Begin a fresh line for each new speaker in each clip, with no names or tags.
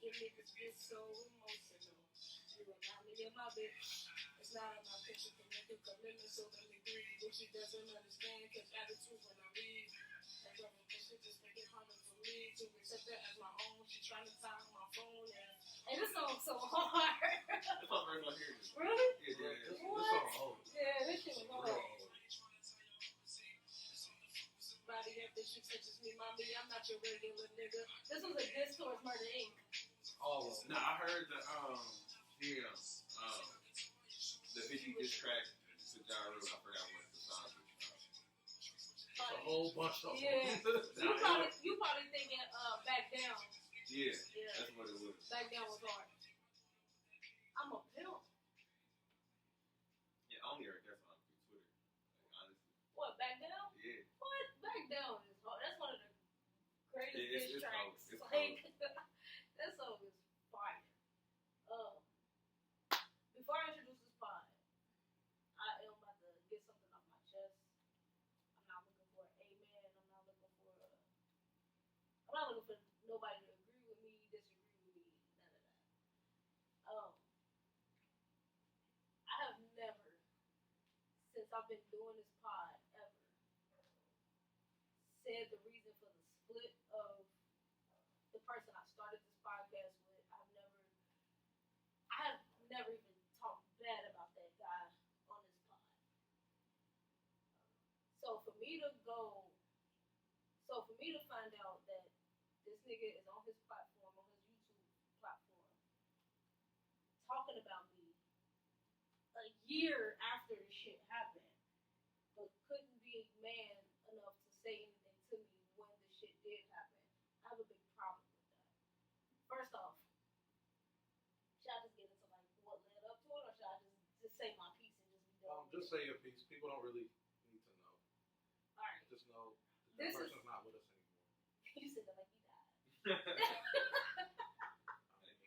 You niggas get so emotional. You remind me of my bitch. It's not in my picture, can make a commitment so let me breathe. But she doesn't understand, cause attitude when I leave. That reputation just make it harder for me to accept that as my own. She trying to tie my phone and this song's so hard.
That's my first one hearing this.
Really?
Yeah.
This song old.
Yeah, this shit was hard.
Real old.
Body after she touches me, mommy, I'm not your regular nigga. This was a diss towards Murder Inc.
All of them.
Nah, I heard the 50 diss track to Ja Rule. I forgot what the song was.
It's a whole bunch of them.
Yeah. you probably thinking Back Down.
Yeah, that's what it was.
Back Down was hard. I'm a pimp.
Yeah, I only heard that song through Twitter. Like, honestly.
What, Back Down?
Yeah.
What? Back Down is hard. That's one of the greatest diss tracks.
It's
like, that song is fire. Before I introduce this pod, I am about to get something off my chest. I'm not looking for an amen. I'm not looking for nobody to agree with me, disagree with me, none of that. I have never, since I've been doing this pod, ever said the reason for the split of the person I started this podcast with. I have never even talked bad about that guy on this pod. So for me to find out that this nigga is on his platform, on his YouTube platform, talking about me a year after the shit happened, but couldn't be man enough to say anything to me when the shit did happen, I have a big problem with that. First off, should I just get into like what led up to it, or should I just say my piece and just be done?
Just say your piece. People don't really need to know.
All right.
Just know that person's not with us anymore.
You said that like he died.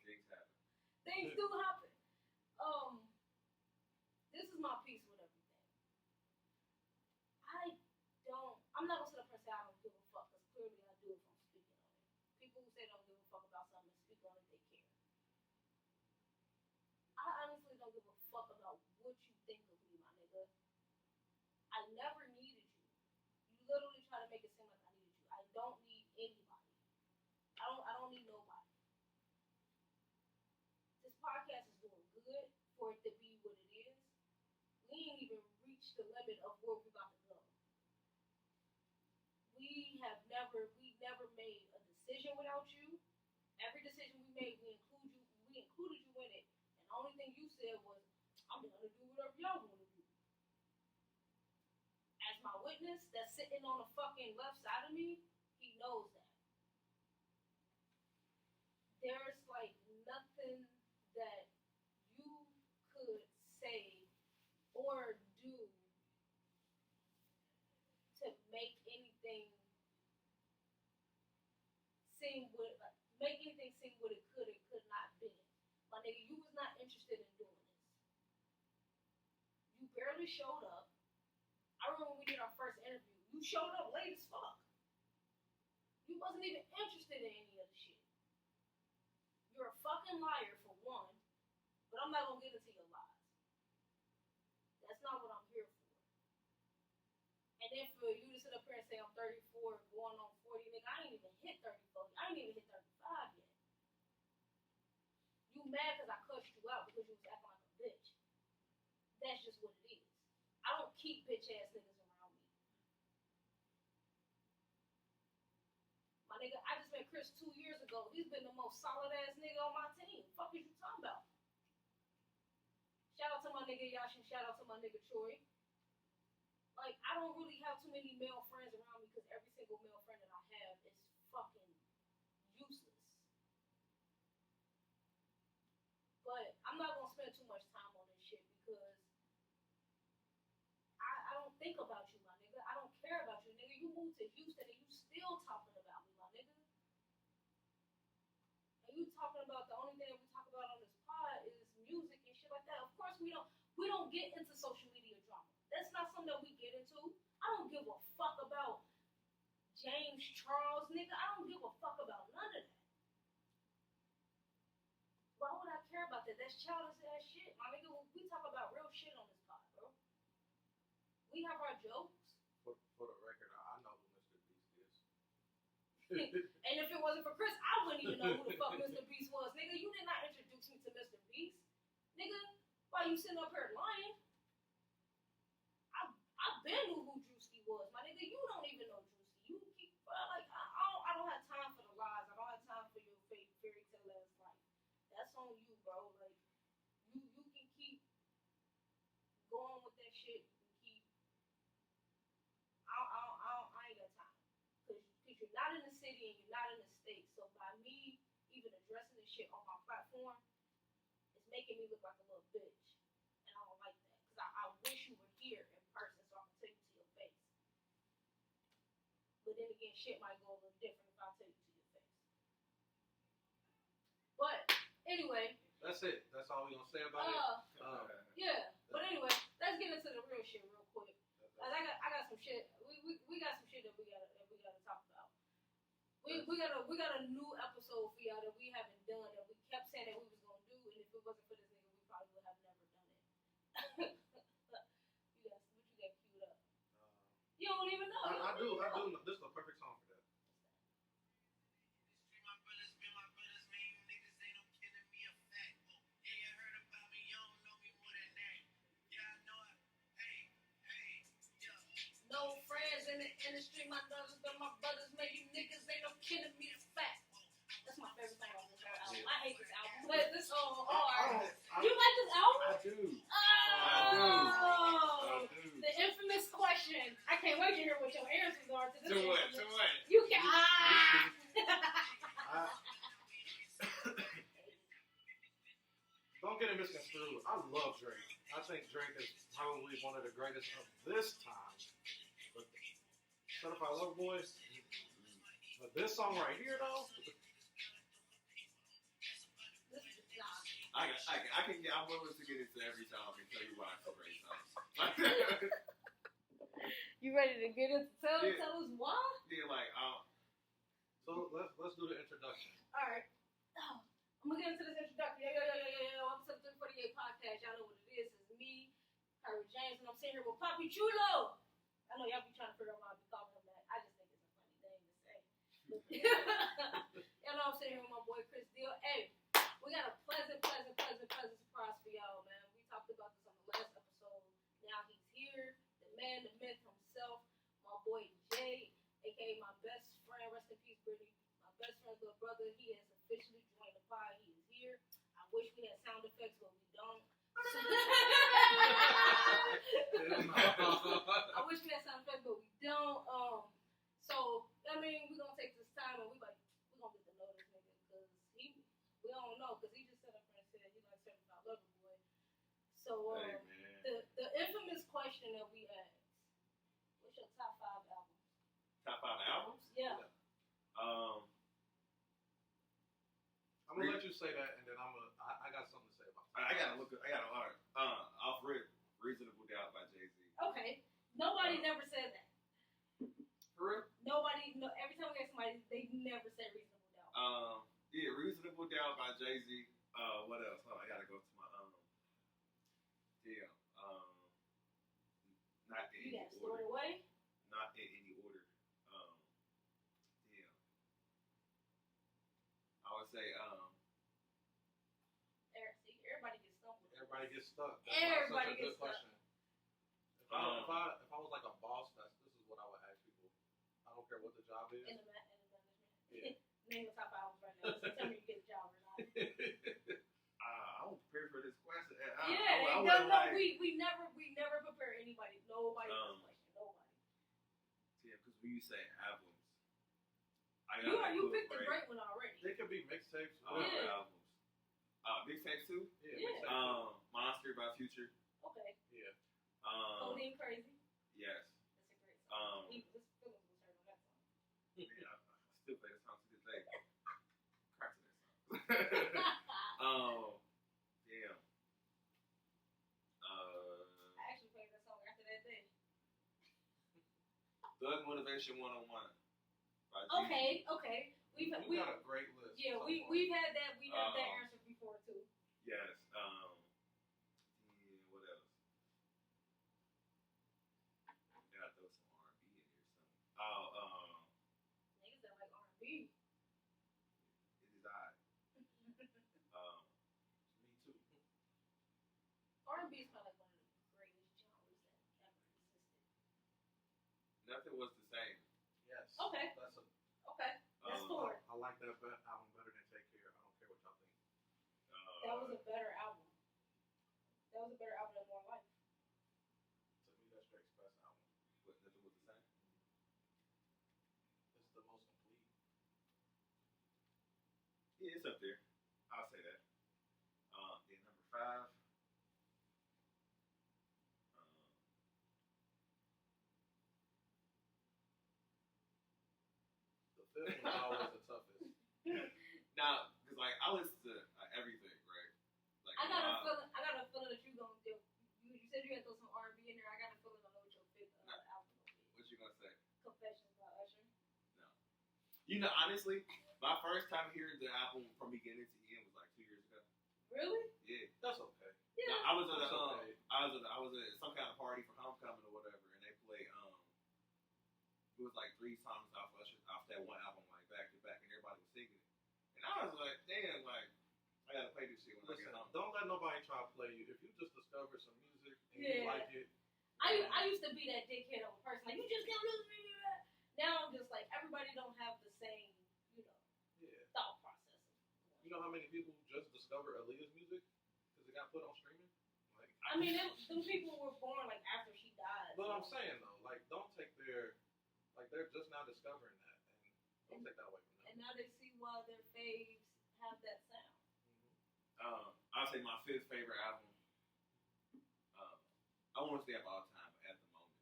Things happen.
Things do happen. This is my piece with everything. I'm not gonna sit up here and say I don't give a fuck, because clearly I do if I'm speaking on it. People who say they don't give a fuck about something and speak on it, they care. I honestly don't give a fuck about what you think of me, my nigga. I never needed you. You literally try to make it seem like I needed you. I don't need anybody. I don't need nobody. This podcast is doing good for it to be what it is. We ain't even reached the limit of where we're about to go. We never made a decision without you. Every decision we made, we included you in it. And the only thing you said was, I'm gonna do whatever y'all want to do. As my witness that's sitting on the fucking left side of me, he knows that. There's like nothing that you could say or do to make anything seem what it could and could not be. My nigga, you was not interested in doing this. You barely showed up. I remember when we did our first interview. You showed up late as fuck. You wasn't even interested in any of the shit. You're a fucking liar for one, but I'm not gonna get into your lies. That's not what I'm here for. And then for you to sit up here and say I'm 34, going on 40, nigga, I ain't even hit 34. I ain't even hit 35 yet. You mad because I cussed you out because you was acting like a bitch. That's just what it is. I don't keep bitch ass niggas around me. My nigga, I just met Chris 2 years ago. He's been the most solid ass nigga on my team. Fuck is you talking about? Shout out to my nigga Yashin. Shout out to my nigga Troy. Like, I don't really have too many male friends around me because every single male friend that I have is fucking useless. But I'm not gonna spend too much time on this shit because I don't think about you, my nigga. I don't care about you, nigga. You moved to Houston and you still talking about me, my nigga. And you talking about the only thing that we talk about on this pod is music and shit like that. Of course we don't get into social media drama. That's not something that we get into. I don't give a fuck about James Charles, nigga. I don't give a fuck about none of that. that. That's childish ass shit. My nigga, we talk about real shit on this pod, bro. We have our jokes.
For the record, I know who Mr. Beast is.
And if it wasn't for Chris, I wouldn't even know who the fuck Mr. Beast was. Nigga, you did not introduce me to Mr. Beast. Nigga, why you sitting up here lying? I've been knew who Drewski was. My nigga, you don't even know Drewski. You keep, like, I don't have time for the lies. I don't have time for your fake fairy tale ass life. That's on you, bro. Like, you can keep going with that shit. You can keep, I ain't got time. Cause you're not in the city and you're not in the state. So by me even addressing this shit on my platform, it's making me look like a little bitch. And I don't like that. Cause I wish you were here in person so I can tell you to your face. But then again, shit might go a little different if I tell you to your face. But anyway.
That's it. That's all we gonna say about it.
Yeah. But anyway, let's get into the real shit real quick. Like, I got some shit. We got some shit that we gotta talk about. We got a new episode for y'all that we haven't done that we kept saying that we was gonna do, and if it wasn't for this nigga, we probably would have never done it. What you got queued up? You don't even know.
I do. This is the perfect song for that.
No friends in the industry, my brothers, but my brothers, man, you niggas ain't no kidding me, the fact. That's my favorite thing on this whole album. I hate this album, but this song hard. You like this album?
I do.
Oh, the infamous question. I can't wait to hear what your answers are to this.
To what?
You can.
Don't get it misconstrued. I love Drake. I think Drake is probably one of the greatest of this time. But Certified Lover Boy. But this song right here, though.
I'm willing to get into every song and tell you why it's a great song.
You ready to get it? Tell us why?
Yeah, like,
So let's do the introduction.
All right. I'm gonna get into this introduction. Yo. Episode 348 podcast. Y'all know what it is. It's me, Harry James, and I'm sitting here with Papi Chulo. I know y'all be trying to figure out why I be calling him that. I just think it's a funny thing to say. Y'all know I'm sitting here with my boy Chris Deal. Hey, we got a pleasant surprise for y'all, man. We talked about this on the last episode. Now he's here, the man, the myth himself, my boy Jay, aka my best friend. Rest in peace, Brittany. My best friend's little brother. He has officially joined the pod. He is here. I wish we had sound effects, but we don't. I wish we had sound effects, but we don't. So I mean, we're gonna take this time and we're gonna get to know this nigga because we don't know because he just sat up there and said he likes Certified Lover Boy. So
hey, man.
the infamous question that we asked: what's your top 5 albums?
Top 5 albums?
Yeah.
I'm gonna let you say that, and then I got something to say about it.
I gotta learn. Off rip, Reasonable Doubt by Jay-Z.
Okay. Nobody never said that.
For real?
Nobody. No. Every time we ask somebody, they never said Reasonable Doubt.
Yeah, Reasonable Doubt by Jay-Z. What else? Oh, I gotta go to my not in
You
any
got Stored
order.
Away.
Not in any order. I would say
See, everybody gets stuck.
Everybody gets stuck.
Everybody
That's
gets
such a good
stuck.
question. If I was like a boss, this is what I would ask people. I don't care what the job is.
In the management.
Yeah.
Name the top albums right now. So tell me you get a job or not.
I don't prepare for this question.
We never prepare anybody. Nobody for this question. Nobody.
Yeah, because when you say albums,
You picked the great one already.
They could be mixtapes.
Yeah.
Albums. Mixtape too.
Yeah.
Monster by Future.
Okay.
Yeah.
Codeine Crazy.
Yes.
That's a great song. His feelings was hurt on that song.
Yeah, I still play the song to this day. Crack to that song. Damn.
I actually played that song after that day.
Thug Motivation 101.
Okay.
We got a great list.
Yeah,
so
we've had that. We had that
Um,
answer before too.
Yes.
R&B.
It is I. Um,
Me too.
R&B is probably like one of the greatest genres that ever existed.
nothing was the same.
Yes.
Okay.
That's a.
Okay, that's four.
I like that album better than Take Care. I don't care what y'all think.
That was a better album. That was a better album than More Life.
To me, that's Drake's best album.
But nothing was the same.
It's the most complete.
Yeah, it's up there. I'll say that. Then number 5.
The fifth one always the toughest.
Now, because like I listen to everything, right? Like
I got a feeling that you gonna do. You said you had to throw some R&B in there. I got a feeling I know what your fifth album will be.
What you gonna say?
Confessions by Usher.
No. You know, honestly, my first time hearing the album from beginning to end was like 2 years ago.
Really?
Yeah.
That's okay.
Yeah.
No, I was at
That's okay.
I was at some kind of party for homecoming or whatever, and they played it was like 3 songs off that one album like back to back, and everybody was singing it, and I was like, damn, like I gotta play this shit when I
Listen,
get home.
don't let nobody try to play you. If you just discover some music and you
Yeah.
like it,
I used to be that dickhead of a person. Like, you just can't listen to me that. Now I'm just like, everybody don't have the same,
yeah.
thought process.
You know how many people just discover Aaliyah's music because it got put on streaming? Like,
I mean, them people were born like after she died.
but
so.
I'm saying though, like, don't take their, like, they're just now discovering that, and don't take that away from them.
And now they see why their faves have that sound.
I'll say my 5th favorite album. I want to say of all time, but at the moment,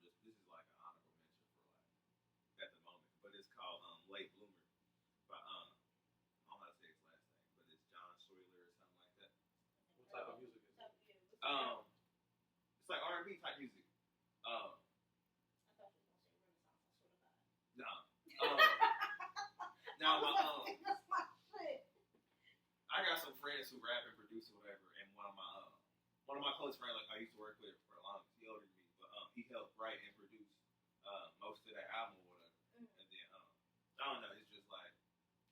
this is like an honorable mention for like at the moment, but it's called Late Bloomer by I don't know how to say his last name, but it's John Sawyer or something like that.
What type of music is it?
It's like R&B type music.
I thought you were gonna say Renaissance. I swear to God.
Nah. Now my
That's my shit.
I got some friends who rap and produce or whatever, and one of my close friends, like I used to work with for a long time, he older than me, but he helped write and produce most of that album or whatever. And then I don't know, it's just like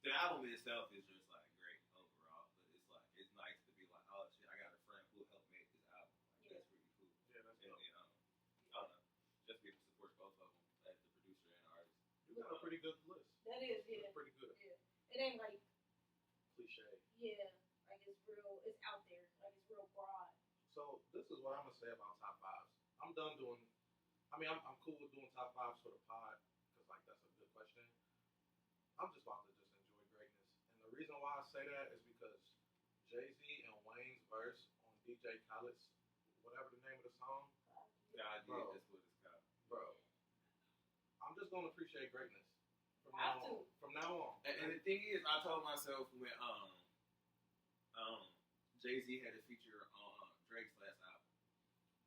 the album itself is just like great overall, but it's like it's nice to be like, oh shit, I got a friend who helped make this album. Like, that's pretty cool.
Yeah, that's
And
dope.
then I don't know, just be able to support both of them as the producer and artist.
You got a pretty good list.
That is, yeah.
That's pretty good.
Yeah. It ain't like,
Cliche.
yeah, like it's real, it's out there, like it's real broad.
So this is what I'm gonna say about top 5s. I'm done doing. I mean, I'm cool with doing top 5s for the pod because like that's a good question. I'm just about to just enjoy greatness, and the reason why I say that is because Jay-Z and Wayne's verse on DJ Khaled's whatever the name of the song,
God, yeah,
Bro.
that's what it's called.
bro. I'm just gonna appreciate greatness from
Have
now
to.
on. From now on.
And the thing is, I told myself when Jay-Z had a feature on Drake's last album,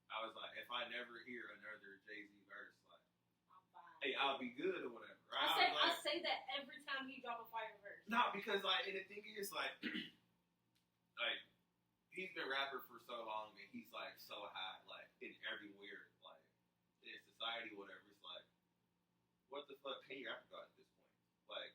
I was like, if I never hear another Jay-Z verse, like,
I'm fine.
hey, I'll be good or whatever. Right?
I say that every time he drop a fire verse.
No, because like, and the thing is, like, like he's been rapper for so long, and he's like so high, like in everywhere, like in society, whatever. It's like, what the fuck can you rap about at this point? Like,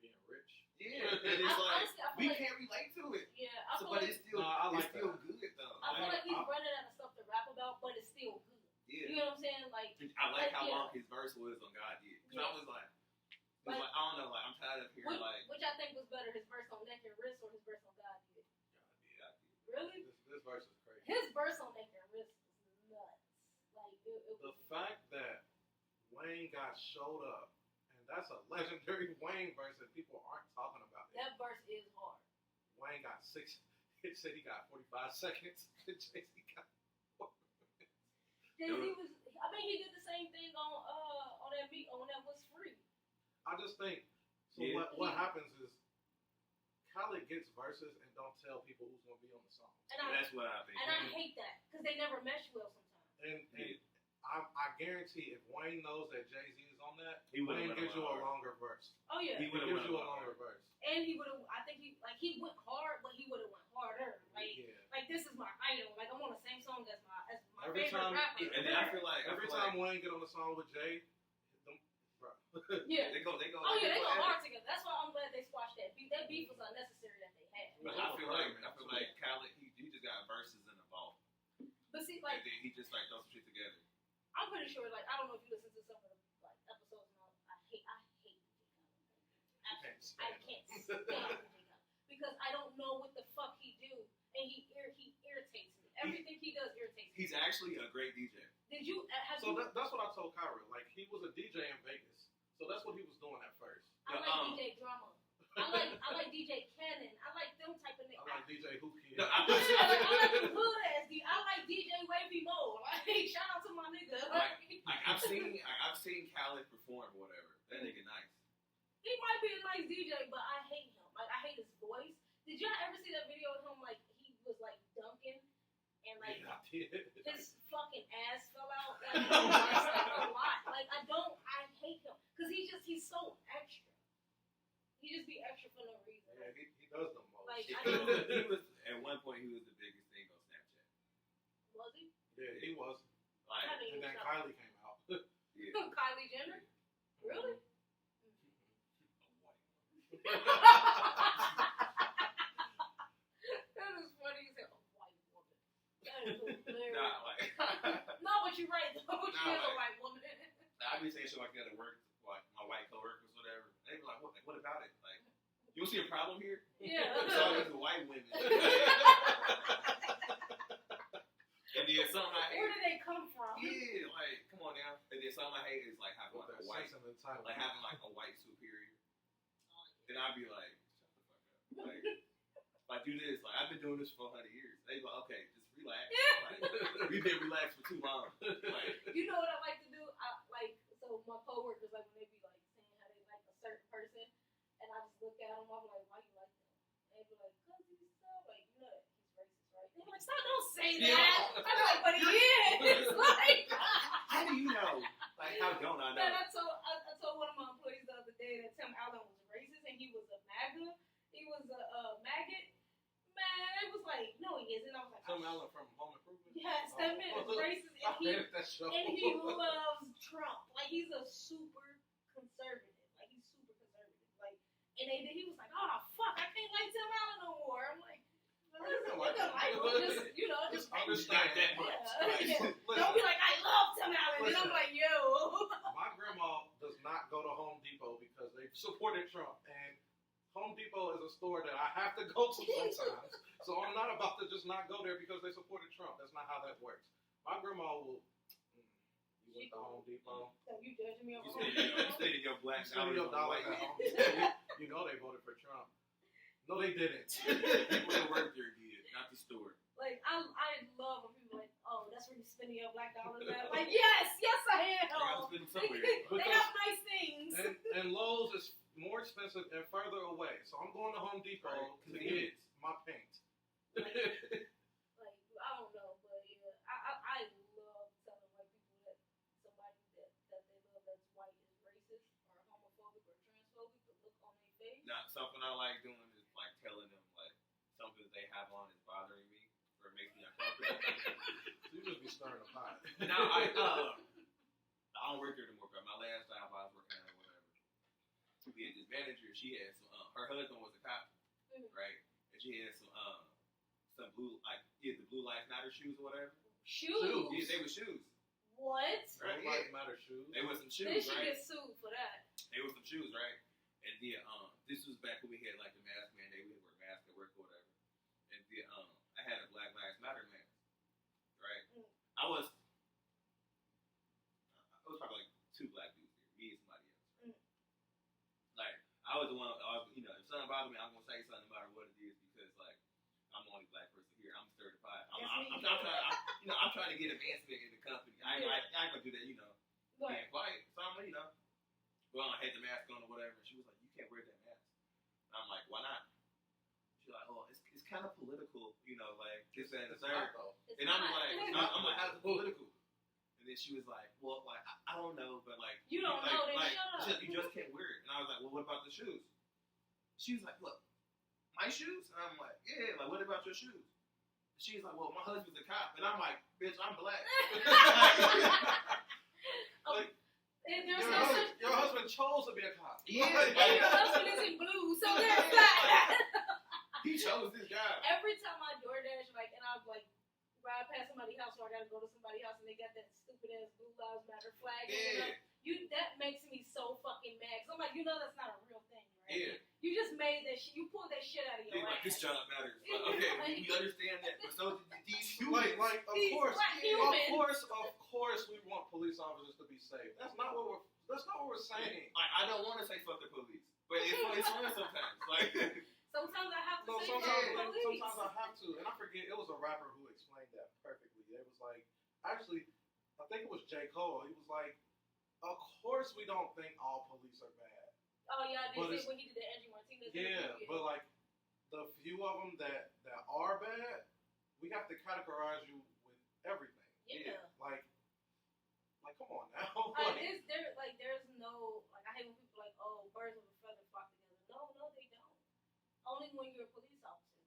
Being rich.
yeah, and it's like
Honestly, I feel
we
like,
can't relate to it.
yeah, I
So,
feel
but
like,
it's still,
No, I like
it's still
that.
good though.
I feel like he's
I-
running out of stuff to rap about, but it's still good.
Yeah,
You know what I'm saying? Like,
I like how
yeah.
long his verse was on God Did. Cause I was like, I
Like-
don't know, like I'm tired of hearing like
which I think was better, his verse on Neck and Wrist or his verse on God Did?
God Did.
Really?
This verse is crazy.
His verse on Neck and Wrist was nuts. Like, it
The
was.
fact that Wayne got showed up, and that's a legendary Wayne verse that people aren't talking about.
That verse is hard.
Wayne got 6. It said he got 45 seconds. Jay-Z got 4 minutes.
Jay-Z was. I mean, he did the same thing on that beat on that was free.
I just think. So
Yeah.
what happens is, Khaled gets verses and don't tell people who's gonna be on the song.
And
That's what I think.
I hate that because they never mesh well sometimes.
And
Yeah.
I guarantee if Wayne knows that Jay-Z is on that,
He would've
Wayne
went
gives you a
hard.
longer verse.
Oh yeah.
He
He
would've
gives
went
you a
hard.
longer verse.
And he would have. I think he went hard, but he would have went harder. Like
Yeah.
like this is my idol. Like I'm on the same song as my
Every
favorite
time-
rapper.
And then I feel like
Every time Wayne get on the song with Jay, them, bro.
Yeah.
They go.
Oh yeah, they go
at it.
hard together. That's why I'm glad they squashed that beef. That beef was unnecessary that they had.
But I feel like Khaled, he just got verses in the vault.
But see,
And
like,
then he just like throw some shit together.
I'm pretty sure, like, I don't know if you listen to some of the like episodes and all. I hate DJ Khaled. I can't stand DJ Khaled because I don't know what the fuck he do, and he irritates me. Everything he does irritates me.
He's actually a great DJ.
Did you?
So that's what I told Kyra. Like, he was a DJ in Vegas. So that's what he was doing at first.
I like DJ Drama. I like DJ Cannon. I like them type of niggas.
I like DJ Hoopy.
No,
I like the hood ass D. I like DJ Wavy Mo. Like, shout out to my nigga.
Like, I've seen Khaled perform or whatever. That nigga nice.
He might be a nice DJ, but I hate him. Like, I hate his voice. Did y'all ever see that video of him, like, he was, like, dunking, and, like, his fucking ass fell out? Like, it's, like, a lot. Like, I hate him. Because he's so extra. He just be extra for no reason.
Yeah, he does the most.
Like,
He was, at one point, he was the biggest thing on Snapchat.
Was he?
Yeah, he was.
Like,
And then Kylie came out.
yeah.
Kylie Jenner? Really? That is funny. You said a white woman. That is hilarious.
Nah, like,
No, but you're right, though. She is a white woman.
I be saying shit like that at work, like my white coworkers, whatever. They be like, what about it? Like, you don't see a problem here?
Yeah.
It's always the white women. And then something I hate.
Where did they come from?
Yeah, like, come on now. And then something I hate is like having like a white, like a white superior. Then I'd be like, shut the fuck up. Like do this. Like I've been doing this for 100 years. They be like, okay, just relax. Like, we've been relaxed for too long. Like,
You know what I like to do? So my coworkers, like when they be like saying how they like a certain person, and I just look at them, I'm like, why you like them? And they be like, cause he's so like, you know that he's racist, right? They be like, stop, don't say that.
Yeah.
I'm like, but he is. Like,
how do you know? Like, how don't I know?
man, I told one of my employees the other day that Tim Allen was racist and he was a MAGA. He was a maggot. Man, it was like, no, he isn't. I was like,
Tim Allen from Home Improvement?
yes, that man is racist. And he loves Trump. Like, he's a super conservative. Like, he's super conservative. Like, and he was like, oh, fuck, I can't like Tim Allen no more. I'm like, listen, you can like him. Just
understand that much.
Yeah. Don't be like, I love Tim Allen. And I'm like, yo.
My grandma does not go to Home Depot because they supported Trump. And Home Depot is a store that I have to go to sometimes. So I'm not about to just not go there because they supported Trump. That's not how that works. My grandma will. You went to Home Depot.
So you judging me on
You
Home Depot?
stayed in your black
$dollars
dollars
at Home Depot. You know they voted for Trump. No, they didn't.
People that work there did, not the store.
Like, I love when people are like, oh, that's where you spending your black dollars at. Like, yes, I
I gotta
am.
spend them somewhere.
They have nice things.
And Lowe's is more expensive and further away. So I'm going to Home Depot to get my paint.
Like, I don't know, but yeah, I love telling white people that somebody that they love that's white is racist or homophobic or transphobic. The look on their face.
Now, something I like doing is like telling them like something that they have on is bothering me or makes me uncomfortable.
So you just be stirring the pot.
Now I don't work there anymore, but my last job I was working at whatever. We had this manager. She had some. Her husband was a cop, right? And she had some blue the Blue Lives Matter shoes or whatever.
Shoes.
Yeah, they were shoes.
What?
Right?
Black Matter shoes.
They were some shoes,
They should
right?
get sued for that.
They were some shoes, right? And then this was back when we had like the mask mandate. We had to wear masks at work or whatever. And then I had a Black Lives Matter mask, right? I was probably like two black dudes here, me and somebody else. Right? Like I was the one. If something bothers me, I'm gonna say something no matter what it is because like I'm the only black person here. I'm certified. I'm trying to get advancement in the company. I ain't gonna do that, being quiet. So I'm, I had the mask on or whatever. And she was like, "You can't wear that mask." And I'm like, "Why not?" She's like, "Oh, it's kind of political, like this and the third." And I'm like, "How's it political?" And then she was like, "Well, like I don't know, but like
you don't know, then shut up.
You just can't wear it." And I was like, "Well, what about the shoes?" She was like, "Look, my shoes?" And I'm like, "Yeah, like what about your shoes?" She's like, "Well, my husband's a cop," and I'm like, "Bitch, I'm black."
There's no such.
Your husband chose to be a cop.
Yeah.
And your husband is in blue, so there's that.
He chose this job.
Every time I DoorDash, like, and I'm like, ride past somebody's house, or I gotta go to somebody's house, and they got that stupid ass Blue Lives Matter flag.
Yeah.
That makes me so fucking mad. Cause I'm like, that's not a real thing, right?
Yeah.
You just made that shit. You pulled that shit out of your
Like,
ass.
this job matters. Like, okay, we understand that, but so these humans.
Like, of
These
course,
black humans.
of course, we want police officers to be safe. That's not what we're saying.
I don't want to say fuck the police, but it's fun sometimes. Like,
Sometimes I have to say
sometimes I have to, and I forget. It was a rapper who explained that perfectly. It was like, actually, I think it was J. Cole. He was like, of course we don't think all police are bad.
Oh yeah, I
But
did see when he did the Andrew Martinez.
Yeah, but like the few of them that are bad, we have to categorize you with everything.
Yeah.
Like come on now.
There's no, like, I hate when people like, oh, birds of a feather flock together. No, they don't. Only when you're a police officer.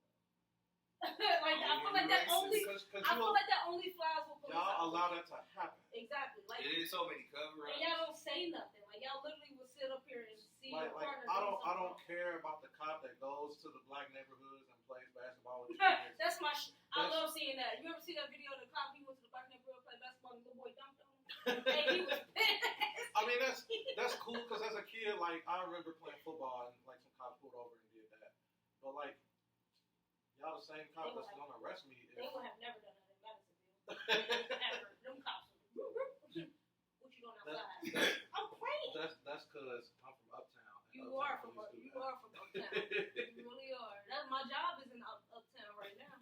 Like, I feel like that only flies with police
y'all
officers.
allow that to happen.
Exactly. Like,
there's so many cover-ups.
and y'all don't say nothing. Like, y'all literally will sit up here and see your partner.
I don't care about the cop that goes to the black neighborhoods and plays basketball with your kids.
That's my I love seeing that. You ever see that video of the cop? He went to the black neighborhood, played basketball, and the little boy dumped on him. And he was pissed.
I mean, that's cool because as a kid, like, I remember playing football and like some cops pulled over and did that. But like, y'all the same cop that's gonna arrest me.
They would have never done that in Madisonville. Ever. Them cops. What you doing outside? I'm playing.
That's because I'm from uptown.
You are from uptown. You really are. My job is in uptown right now.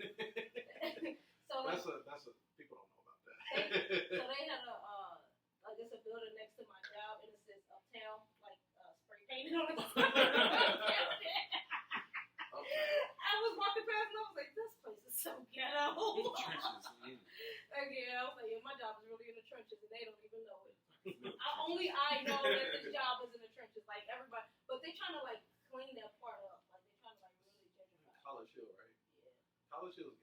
So
that's a people don't know about that.
So they had I guess a building next to my job, and it says uptown, like spray painted on it. I was walking past and I was like, this place is so ghetto.
Trenches.
Again, I was like, yeah, my job is really in the trenches, and they don't even know it. I know that this job is in the trenches, like everybody, but they trying to like clean that part up, like they trying to like really gentrify.
College Hill, right?
Yeah.
College Hill's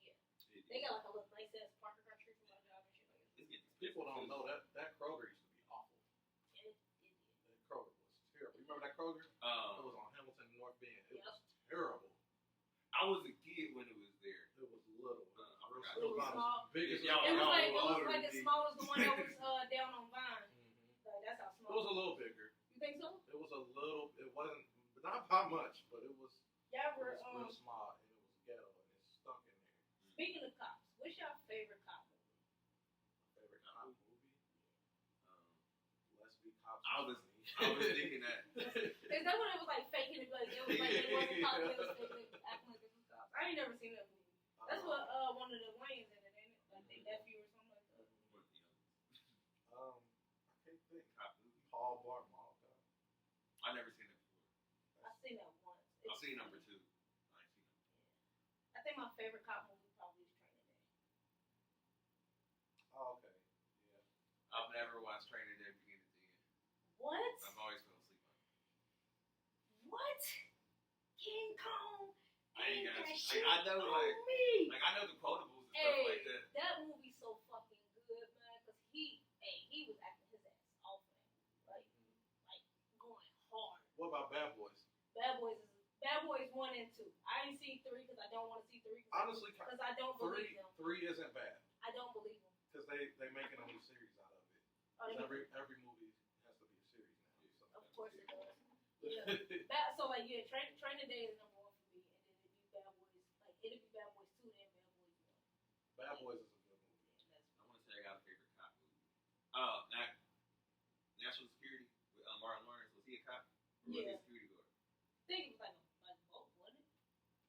getting nice.
Yeah. They got like a little nice ass park across the street from my job and shit like that.
People don't know that Kroger used to be awful.
It
That Kroger was terrible. You remember that Kroger? It was on Hamilton and North Bend. It was terrible.
I was a kid when it was there.
It was little.
It was small.
Big as
It was like as small as the one that was down on Vine. Like, that's how small.
It was a little bigger.
You think so?
It was a little. It wasn't not by much, but it was.
Yeah,
it was real small and it was ghetto and it stunk in there.
Speaking of cops, what's your favorite cop movie?
Favorite cop movie? Let's Be Cops.
I was thinking that.
Is that when it was like faking it? Like it was like they wasn't cops, they was faking it, acting like it was cops. I ain't never seen that movie. That's what one of the Wayans in it, ain't it? Like they nephew or something like that.
I can't think.
Cop movie.
Paul Blart Mall Cop.
I've never seen it before.
I've seen that once.
I've seen number 2.
I think my favorite cop movie probably is Training Day.
Oh, okay. Yeah.
I've never watched Training Day beginning to end.
What?
I've always fell asleep on it.
What? King Kong?
I
Ain't
got
that
you.
shit
I know,
on
like
me.
I know the quotables and stuff like that.
That movie's so fucking good, man. Cause he was acting his ass off in that movie, like going hard.
What about Bad Boys?
Bad Boys 1 and 2. I ain't seen 3 because I don't want to see 3.
Honestly,
because I don't believe them.
3 isn't bad.
I don't believe them.
Because they making a new series out of it. Every movie has to be a series now. So
of course it does. Yeah. So like Training Day is number 1 for me, and then it'd be Bad Boys. Like it'd be Bad Boys 2 then Bad Boys 1.
Bad Boys is a good movie.
I want to say I got a favorite cop movie. National Security with Martin Lawrence. Was he a cop? Or was he a security guard?
I think it was like both, wasn't it?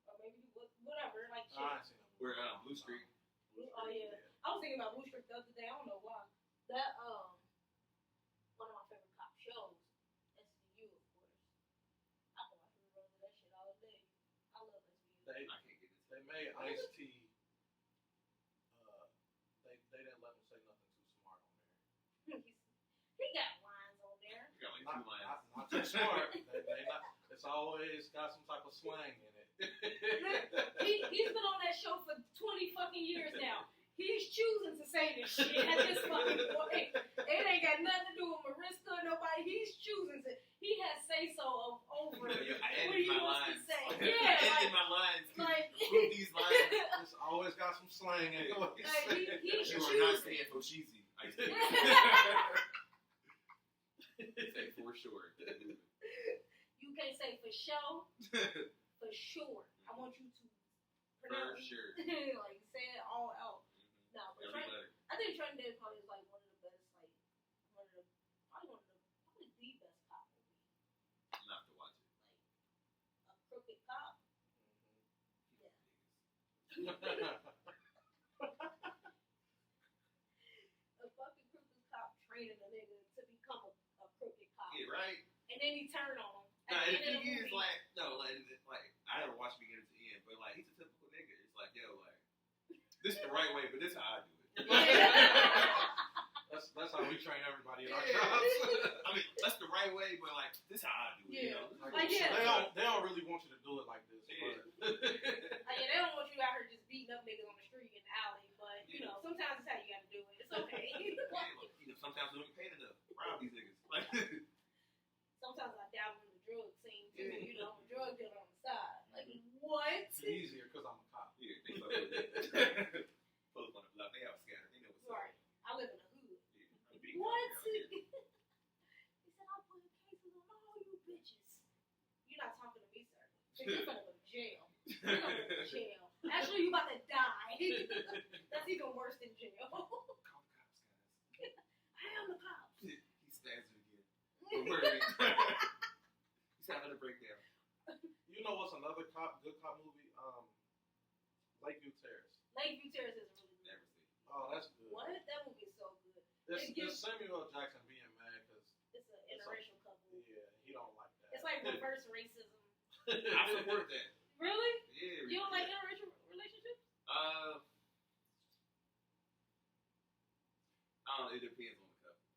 Or maybe he was whatever. Like shit.
I ain't seen that movie.
We're Blue Street.
Oh yeah. I was thinking about Blue Street the other day. I don't know why. That one of my favorite cop shows. SVU, of course. I can watch reruns of that shit all day. I love SVU.
I can't get into
They made Ice-T. They didn't let him say nothing too smart on there.
He got lines on there.
You got like 2 lines.
Not too smart. It's always got some type of slang in it.
He's been on that show for 20 fucking years now. He's choosing to say this shit at this fucking point. It ain't got nothing to do with Mariska or nobody. He's choosing to. He has say so over what he wants to say. Yeah,
I edited my lines.
Like
Prove these lines.
It's always got some slang in it.
he's
You are
choosing.
not saying for cheesy. I say for sure.
You can't say for show. For sure. I want you to
For sure.
like say it all out. No, but I think Training Day probably is like one of the best, like probably the best cop movie.
Not to watch it.
Like a crooked cop. Yeah. A fucking crooked cop training a nigga to become a crooked cop.
Yeah, right?
And then he turned on him.
No, and the thing is, like, I never watched beginning to end, but like, he's a typical nigga. It's like, yo, like, this is the right way, but this is how I do it.
That's how we train everybody in our
Yeah.
jobs.
I mean, that's the right way, but like, this is how I do it. You know?
They don't really want you to do it like this.
Yeah.
They don't want you out here just beating up niggas on the street in the alley, but you know, sometimes it's how you gotta do it. It's okay.
Sometimes we don't get paid enough. Rob these niggas. Like,
sometimes I dabble in the drug scene too. You know, I'm a drug dealer on the side. Like what?
It's easier because I'm a cop.
yeah, they fuck with it. Folks on the block, they out scattered. They know what's up.
Right. I live in the hood.
Yeah,
What? He said I'll put cases on all you bitches. You're not talking to me, sir. So you're gonna go to jail. You're gonna go to jail. Actually, you about to die. That's even worse than jail.
Call cops, guys.
I am the cops.
He stabs it again. Don't worry. He's having a breakdown.
You know what's another good cop movie? Lakeview Terrace.
Lakeview Terrace is really good.
Never seen it.
Oh, that's good.
What? That movie is so good.
It's Samuel L. Jackson being mad because
It's an interracial couple.
yeah, he don't like that.
It's like reverse racism.
I support that.
Really?
Yeah.
You don't like interracial relationships?
It depends on the couple.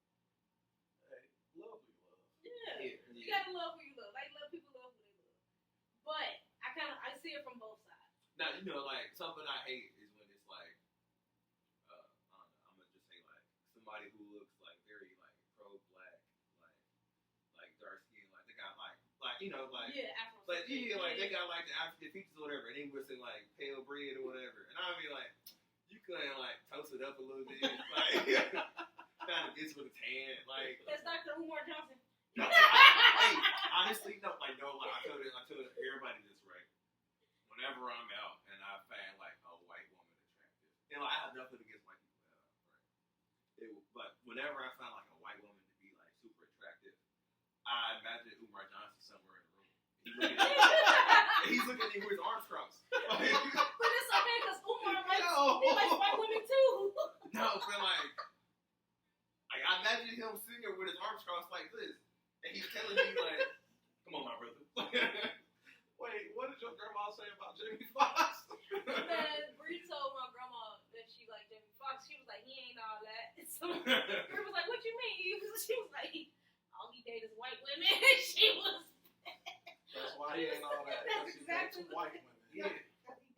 Hey, love who you love.
Yeah.
Yeah.
You gotta love who you love. Like love people love who they love. But I see it from both sides.
Now, you know, like, something I hate is when it's like, I don't know, I'm gonna just say, like, somebody who looks, like, very, like, pro-black, like dark skin, like, they got, like, you know, like,
Yeah, Afro.
like, yeah, like, they got, like, the African features or whatever, and they was in, like, pale bread or whatever, and I'd be like, you couldn't, like, toast it up a little bit, like, kind of gets with a tan, like.
That's Dr. Umar Johnson.
No, hey, honestly, no, like, I told everybody this, right? Whenever I'm out and I find like a white woman attractive, and like, I have nothing against white people at all, right? But whenever I find like a white woman to be like super attractive, I imagine Umar Johnson somewhere in the room. He's looking at me with his arms crossed.
But it's okay because Umar likes white women too.
No, but like I imagine him sitting there with his arms crossed like this, and he's telling me like, "Come on, my brother."
Wait, what did your grandma say about Jamie Foxx?
Man, Bree told my grandma that she liked Jamie Foxx. She was like, he ain't all that. So Bree was like, what you mean? She was like, all he dated is white women. She was.
That's why he ain't all that.
That's exactly
white women.
Yeah.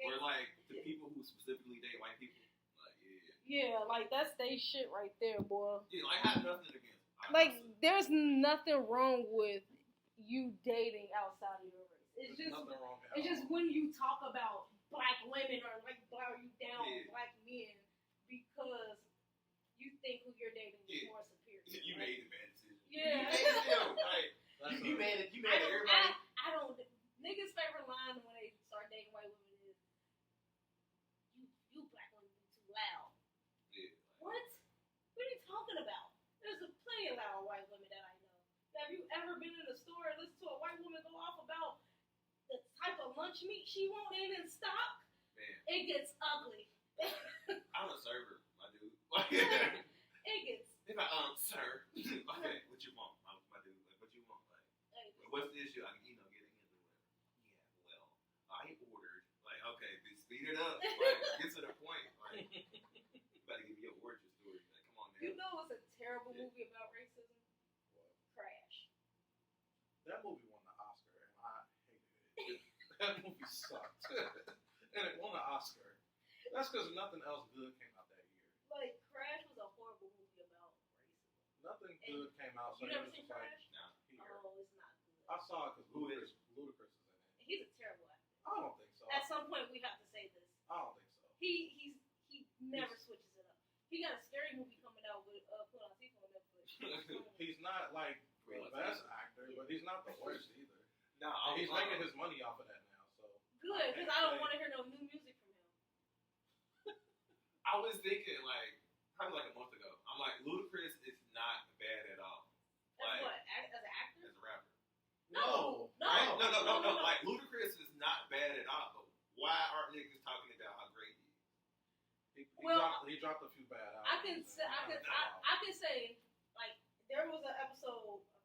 Or like the people who specifically date white people. Like,
yeah, like that's they shit right there, boy.
Yeah, like I have nothing against them.
Like there's nothing wrong with you dating outside of your race. It's just when you talk about black women or like you down black men because you think who you're dating is more superior.
You made the bad decision.
Yeah.
You made it. You made it. Everybody.
I don't. Niggas' favorite line when they start dating white women is, "You black women be too loud."
Yeah.
What? What are you talking about? There's a plenty of loud white women that I know. Have you ever been in a store and listened to a white woman go off about the type of lunch meat she want in stock?
Man.
It gets ugly.
I'm a server, my dude.
It gets.
If I sir, okay, what you want, my dude? Like, what you want? Like, what's the issue? I can, get a hint or whatever. Yeah, well, I ordered. Like, okay, speed it up. Like, get to the point. Like, you better give me your origin story. Like, come on, man.
You know what's a terrible movie about racism? What? Crash.
That movie won the Oscar, and I hated it. That movie sucked. And it won an Oscar. That's because nothing else good came out that
Like Crash was a horrible movie about racism.
Nothing good came out. So
You
he
never
was
seen
just like,
Crash?
Nah.
here.
Oh, it's not good.
I saw it because
Who is?
Ludacris is in it.
He's a terrible actor.
I don't think so.
At some point, we have to say this.
I don't think so.
He never switches it up. He got a scary movie coming out with Queen Latifah on Netflix.
He's not like the
Well,
best actor, but he's not the worst either.
No,
And he's making his money off of that now. So
Good, because I don't want to hear no new music from him.
I was thinking like probably like a month ago. I'm like, Ludacris is not bad at all.
As
Like,
what? As an actor?
as a rapper.
No.
Right? No. Like Ludacris is not bad at all. But why aren't niggas talking about how great he is?
He dropped a few bad albums.
I can say, like, there was a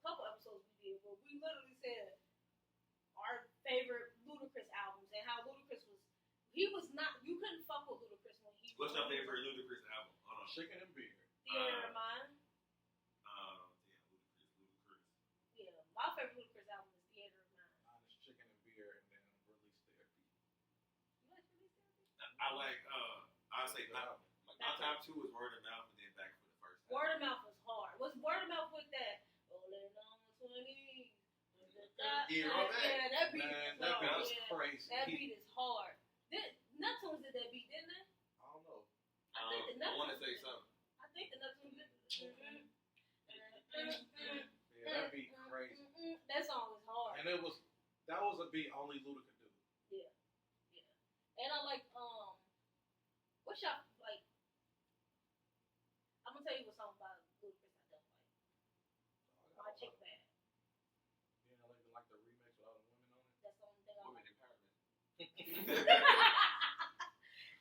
couple episodes we did where we literally said our favorite Ludacris albums and how Ludacris you couldn't fuck with Ludacris when he
What's your favorite Ludacris album? Hold on.
Chicken and Beer.
Theater of Mine.
Ludacris.
Yeah, my favorite Ludacris album is Theater of Mine.
Mine is Chicken and Beer and then Release Therapy.
You like Release Therapy?
I like I would say
Good
my
album.
top two is Word of Mouth and then Back for the First Time.
Word of Mouth was hard. Was Word of Mouth with that? Rolling on the 20s. Yeah, that beat
Man,
is
that
hard.
beat was
Yeah,
crazy.
that beat is hard. Neptunes did that beat, didn't they?
I don't know.
I want to say something.
I think the Neptunes did.
Yeah, that beat crazy.
That song was hard.
And that was a beat only Luda could do.
Yeah. And I like what's y'all like? I'm gonna tell you what song by Ludacris I don't like. My Chick Bad.
You know, like the remix with all the women on it.
That's the only thing I
Women
like.
empowerment.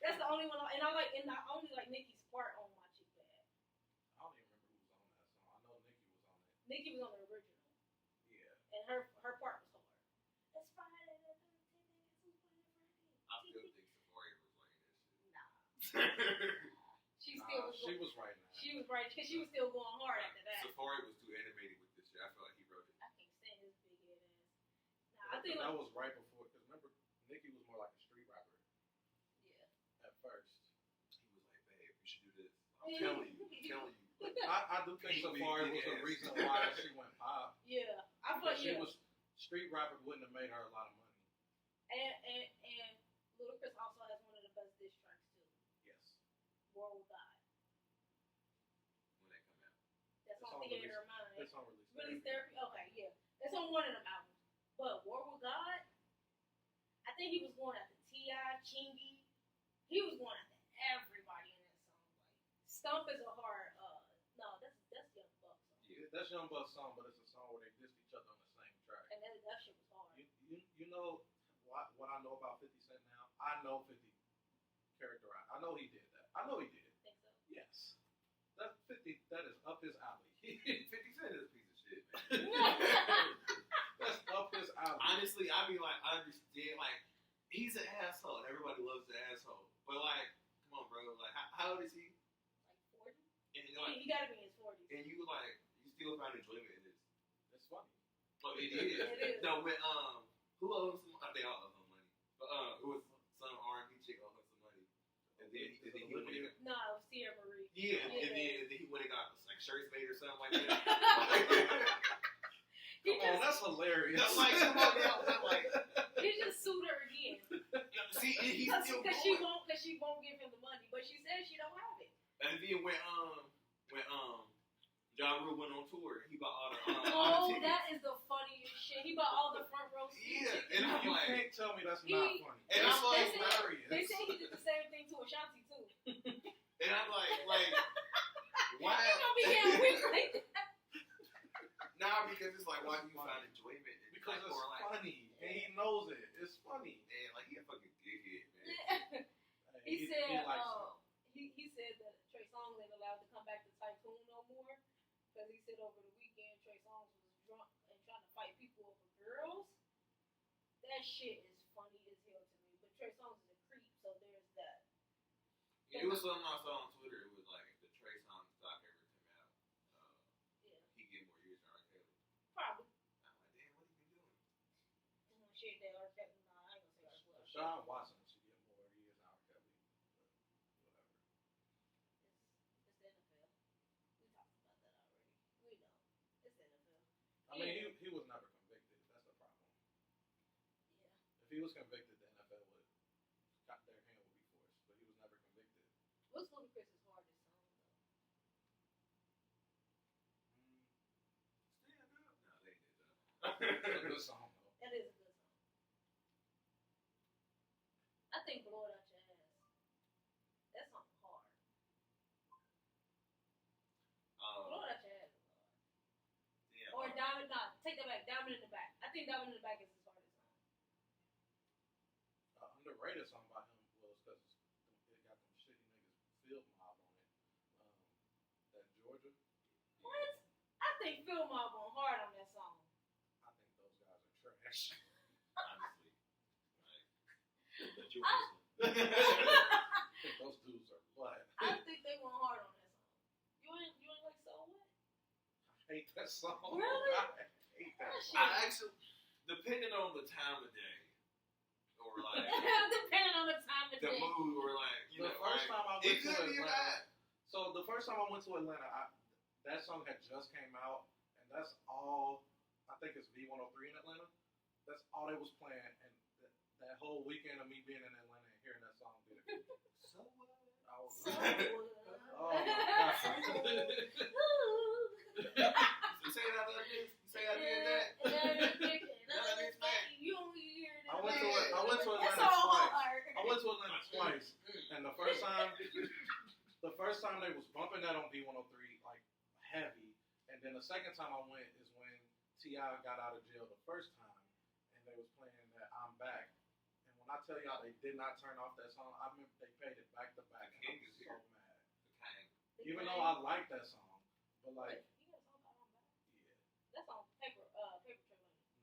That's the only one, and I only like Nicki's part on My Chick Bad.
I don't even remember who was on that song. I know Nicki was on it.
Nicki was on the original,
Yeah.
and her part was hard. It's Friday the 13th.
I still think Safari was like that shit.
Nah, she
She was writing that.
She was right because she was still going hard after that.
Safari was too animated with this shit. I feel like he wrote it.
I can't stand his big head ass. Nah, I think
that
like,
was right before. Because remember, Nicki was more like a street rapper
yeah.
at first.
He was like, babe, you should do this. I'm telling you.
I do think Safari was the reason why she went pop.
Yeah, I feel like
She was street rapper wouldn't have made her a lot of money.
And Ludacris also has one of the best diss tracks too.
Yes.
War with God.
When they come out.
That's
It's
on
on
Theater of
Release-
Mine.
It's on Release
Release
Therapy.
Therapy. Okay, yeah, that's on one of them albums. But War with God, I think he was going after T.I., Chingy. He was going after everybody in that song. Like Stump is a hard. No, that's Young Buck song.
Yeah, that's Young Buck's song, but it's a song where they dissed each other on the same track.
And that shit was hard.
You know what I know about 50 Cent now? I know 50 characterized. I know he did that. I know he did.
Think so?
Yes. That 50. That is up his alley.
50 Cent is a piece of shit, man.
That's up his alley.
Honestly, I mean, like, I understand, like, he's an asshole, and everybody loves the asshole. But, like, come on, bro. Like, how old is he?
Like 40?
And, like,
He gotta be in his 40s.
and you still find enjoyment in this.
It's funny.
Oh, it is.
It is.
No, when, who owes him? They all owe him money. But, it was some R&B chick owed him some money. And then he went and got,
No, it was Sierra Marie.
yeah, and then he went and got, like, shirts made or something like that.
Come on, that's hilarious.
That's like, come on now, I'm like,
He just sued her again.
see, he's still
Because
going.
she won't give him the money, but she says she don't have it.
And then when Ja Rule went on tour, he bought all the
Oh,
tickets.
that is the funniest shit. He bought all the front row seats.
Yeah, and I'm
You
like,
can't tell me that's not funny.
and
That's
I'm like,
hilarious.
They say he did the same thing to Ashanti too.
and I'm like, why?
He's gonna be getting weak like that.
Nah, because it's like, why do you find enjoyment in
Because
like,
it's
or like,
funny, and he knows it. It's funny.
man, like he a fucking dickhead, man.
He
He
said,
likes
he said that Trey Songz ain't allowed to come back to Tycoon no more because he said over the weekend Trey Songz was drunk and trying to fight people over girls. That shit is funny as hell to me. But Trey Songz is a creep, so there's that.
It was something I saw on Twitter. It was like the Trey Songz doc ever came out.
Yeah,
He get more years than R. Kelly.
probably.
I'm like, damn, what he been doing?
Shit that R. Kelly. Nah, I ain't gonna say R. Kelly.
Sean Watson should get more years out of Kelly. But whatever. I mean, he was never convicted. That's the problem.
Yeah.
If he was convicted, the NFL would got their hand would be forced. But he was never convicted.
What's Ludacris's hardest song
Mm,
Stand up. No, they did that.
it's a good song though.
though? That is a good song. I think Blow It Out Your Ass. That song hard. Blow It Out Your Ass is hard.
Yeah.
Or Diamond, nah, take that back. Diamond in the Back. I think Diamond in the Back is his hardest song.
Underrated song by him was because it got them shitty niggas field mob on it. That Georgia.
What? I think Phil Mob went hard on that song.
I think those guys are trash.
Honestly. Like, that you
I-
I think those dudes are butt.
I think they went hard on that song. You ain't like So What?
I hate that song.
Really?
I hate that
That
song.
I actually, depending on the time of day, or like
Depending on the time of
the
day.
mood, or like you
The
know,
first
like,
time I
it
went to
could be
Atlanta,
that.
so the first time I went to Atlanta, that song had just came out, and that's all. I think it's V103 in Atlanta. That's all they was playing, and that whole weekend of me being in Atlanta and hearing that song did it.
So what?
I was
So
like,
What?
oh my god.
You say that other niggas? You say I did that?
You don't hear that.
I went to
That's
Atlanta
all
twice.
hard.
I went to Atlanta twice, and the first time they was bumping that on B103 like heavy, and then the second time I went is when T.I. got out of jail the first time, and they was playing that I'm Back. And when I tell y'all they did not turn off that song, I remember they played it back to back, and I was so mad. Even though I like that song, but like,
You got a song called I'm Back?
yeah,
That's on paper trail.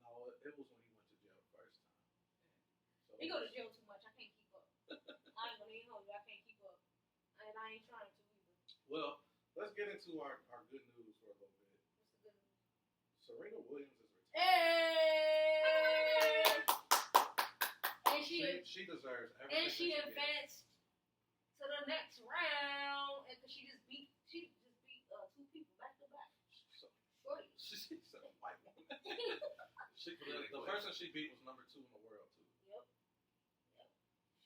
no, it was when he went to jail the first time. So
He go to jail too much. I can't keep up. I ain't gonna even hold you. I can't keep up. And I ain't trying to either.
Well, let's get into our good news for a little bit.
What's the good news?
Serena Williams is retired.
Hey! And
She deserves everything.
and she
that gets.
advanced to the next round, and cause she just beat two people back to back.
So,
Shorty.
she's a white woman. The person she beat was number 2 in the world too.
Yep.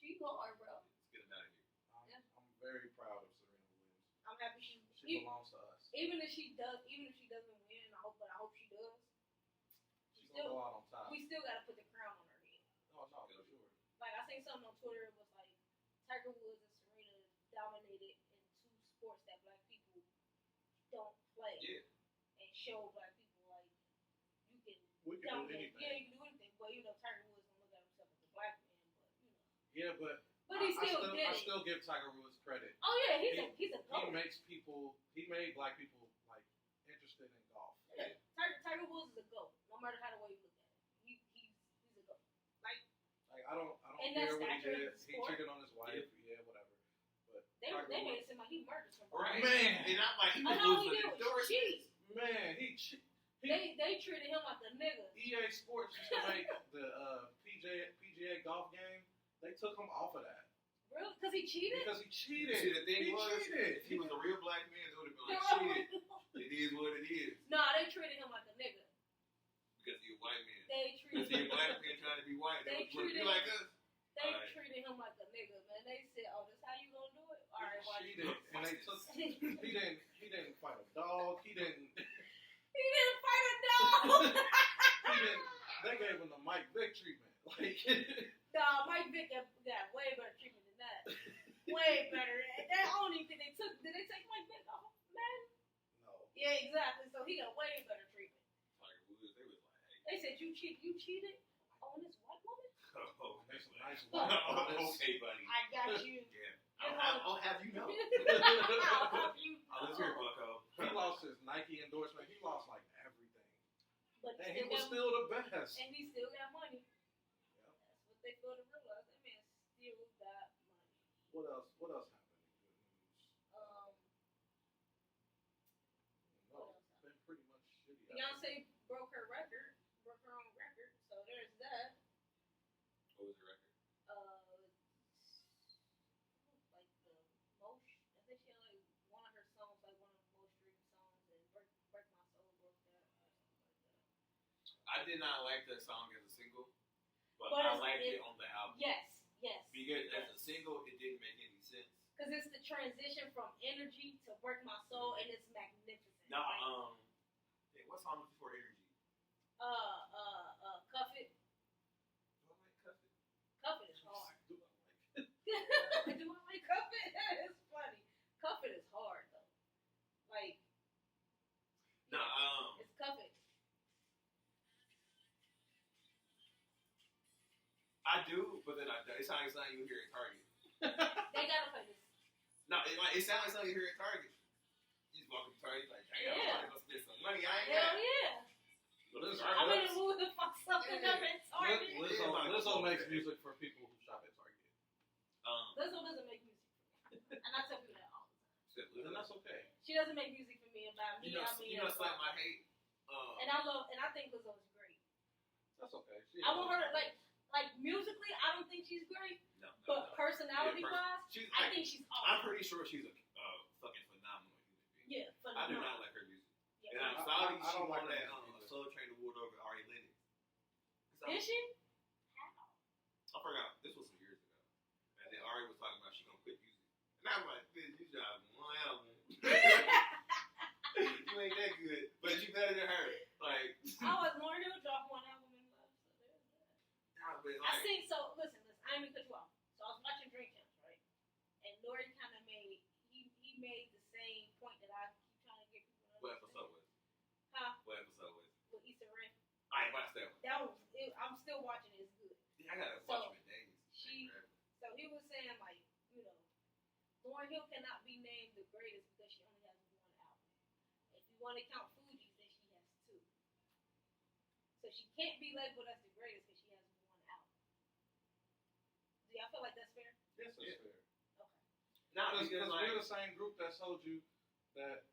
She hard, bro.
Let's get him out of here.
I'm very proud of Serena Williams.
I'm happy
She
she
belongs to us.
even if she doesn't win, I hope she does.
She's gonna go out on top.
We still gotta put the crown on her head.
No, for sure.
Like I seen something on Twitter, it was like Tiger Woods and Serena dominated in 2 sports that black people don't play.
Yeah.
And show black people like you can
We can do
dominate.
anything.
Yeah, you can do anything. But Tiger Woods don't look at himself as a black man, but
Yeah, but
he still did
I
it.
still give Tiger Woods credit.
Oh yeah, he's a
He
goat.
made black people like interested in golf.
Yeah. Tiger Woods is a goat. No matter how the way you look at it, he's a goat.
Like I don't
And
care
that's
what he
stature in
did.
the
He
sport.
cheated on his wife. Yeah, whatever. But
They
Tiger
made
Woods,
it seem like he murdered somebody.
Right.
Man.
And I'm like, he
I
was
know
losing
he
the
did.
endorsements.
Cheat.
man,
They treated him like a nigga.
EA Sports used to make the PGA golf game. They took him off of that
Really? Because he cheated?
because he cheated.
See, the thing
he
was,
cheated.
if he was a real black man, it would have been like, shit, it is what it is.
Nah, they treated him like a nigga.
Because he's a white man.
They
Because
treated
he's a black man trying to be white.
They
They would
treated-
be like us. Alright.
treated him like a nigga, man. They said, "Oh, this how you gonna do it? All right, watch
He
this."
cheated, and they took. He didn't fight a dog. He didn't.
He didn't fight a dog.
He didn't. They gave him the Mike Vick treatment. Like.
Nah, Mike Vick got way better treatment than that. Way better. I don't even think they took. Did they take Mike Vick off, man?
No.
Yeah, exactly. So he got way better treatment.
Tiger Woods, they was like,
They said you cheated on this white woman.
oh,
There's some nice
Oh,
okay, buddy.
I got you.
Yeah. I'll have you know.
I'll help you.
Oh, let's hear it, Bucko.
He lost his Nike endorsement. He lost like everything,
But
and he was still the best.
and he still got money.
Yep.
That's what they fail to realize. That man still got money.
What else? What else happened in good news? No,
What else
it's been pretty much shitty.
Beyonce broke her own record. So there's that.
What was the record?
Like the most. I think she had like one of her songs, like one of the most streamed songs, and Break My Soul broke that or something like that.
I did not like that song as a single, but
But
I liked it on the album.
Yes.
Because as a single, it didn't make any sense.
Because it's the transition from energy to Break My Soul, and it's magnificent.
No,
like,
what song was before Energy?
Cuff It.
Do I like Cuff It?
Cuff It is hard.
Do I like it?
Do I like Cuff It? It's funny. Cuff It is hard though. Like,
No,
it's Cuff It.
I do, but then it sounds like something you hear at Target.
They gotta play this.
No, it sounds like something you hear at Target. You just walk up to Target like, damn, I'm about to go spend some money. I ain't
Hell
got.
yeah.
Well,
I'm in the mood to fuck something up at Target.
Lizzo makes music for people who shop at Target.
Lizzo doesn't make music for me. And I tell people that all the time.
And that's okay.
She doesn't make music for me. About me,
You know, something I hate.
and I think Lizzo is great.
That's okay.
I want her like musically. I don't think she's great, but personality-wise, I think she's awesome.
I'm pretty sure she's a fucking phenomenal human being.
Yeah,
I do
phenomenal.
not like her music.
Yeah.
And I'm sorry
I
she
don't
won
like
that
her music
Soul Train Award over Ari Lennox.
Is she?
I forgot. This was some years ago. And then Ari was talking about she gonna quit music. And I'm like, bitch, you dropped one album. You ain't that good, but you better than her. Like,
Lauryn Hill dropped one album in love, so there's that.
nah, but
I
like,
seen listen, I ain't even cut you off. So I was watching Drink Champs, right? And Nori kind of made he made the same point that I keep trying to get people to
what
understand.
episode was it?
Huh?
What episode was it?
With Issa Rae.
I ain't watched that one.
That was I'm still watching it. It's good.
Yeah, I gotta watch them in days.
So he was saying like, Lauryn Hill cannot be named the greatest because she only has one album. If you want to count Fuji's, then she has two. So she can't be labeled as the greatest because she has one album. Do y'all feel like that's fair?
Yes, that's fair.
Okay.
Nah,
Because
because like,
we're the same group that told you that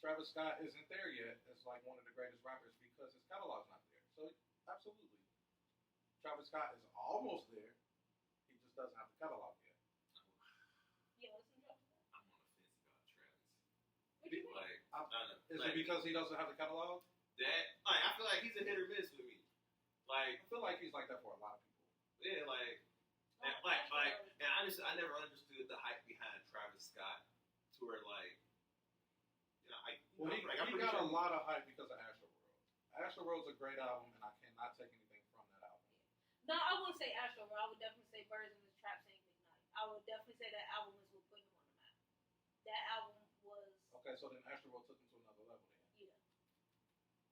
Travis Scott isn't there yet as like one of the greatest rappers because his catalog's not there. So absolutely, Travis Scott is almost there. He just doesn't have the catalog yet.
Yeah, listen to that.
I'm on the fence about Travis.
What do you mean?
Like,
Is it because he doesn't have the catalog?
that? Like, I feel like he's a hit or miss with me. Like,
I feel like he's like that for a lot of people.
yeah, like, and honestly, I never understood the hype behind Travis Scott to where like,
He got a lot of hype because of Astroworld. Astroworld's a great album, and I cannot take anything from that album.
No, I wouldn't say Astro World. I would definitely say Birds in the Trap Sing McKnight. I would definitely say that album is what put him on the map. That album was
Okay, so then Astroworld took him to another level then.
yeah.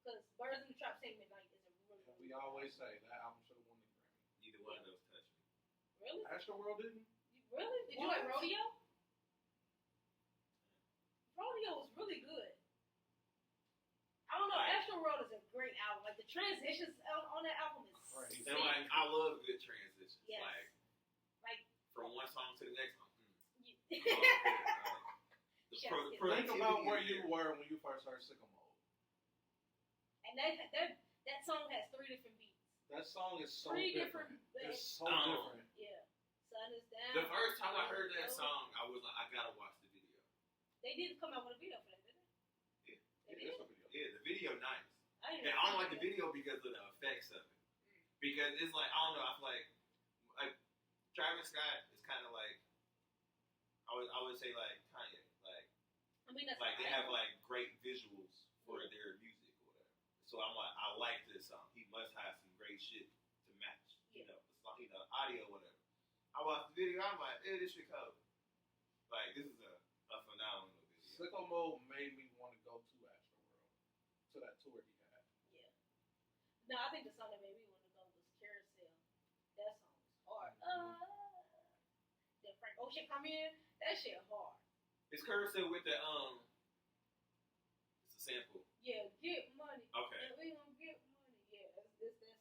Because Birds in the Trap Sing McKnight is a really
And we always say that album should have won the Grammy.
neither one of those touched me.
Really?
Astroworld didn't?
Really? Did you like Rodeo? Rodeo was really good. I don't know. Astro World is a great album. Like the transitions on that album is
Crazy.
And like, I love good transitions.
Yes.
Like from one song to the next one.
Think about where you were when you first heard Sicko Mode.
And that song has 3 different beats.
That song is so
3
different.
different.
It's so different.
Yeah. Sun is down.
The first time I heard that song, I was like, I gotta watch the video.
They did come out with a video for that, didn't they? They did.
It's a video.
Yeah, the video nice.
I
And I don't like the video because of the effects of it. Because it's like, I don't know, I feel like Travis Scott is kind of like, I would say like Kanye.
I mean, that's
Like they have like great visuals for their music or whatever. So I'm like, I like this song. He must have some great shit to match. You know, the song, audio, whatever. I watched the video. I'm like, this shit cold. Like this is a phenomenal video.
Sicko Mode made me want to go to Astroworld, to that tour he had.
Yeah. No, I think the song that made me want to go was Carousel. That song was hard. Then Frank Ocean come in. That shit hard.
It's Carousel with the it's a sample.
Yeah, get money.
Okay.
And we gonna get money. Yeah, that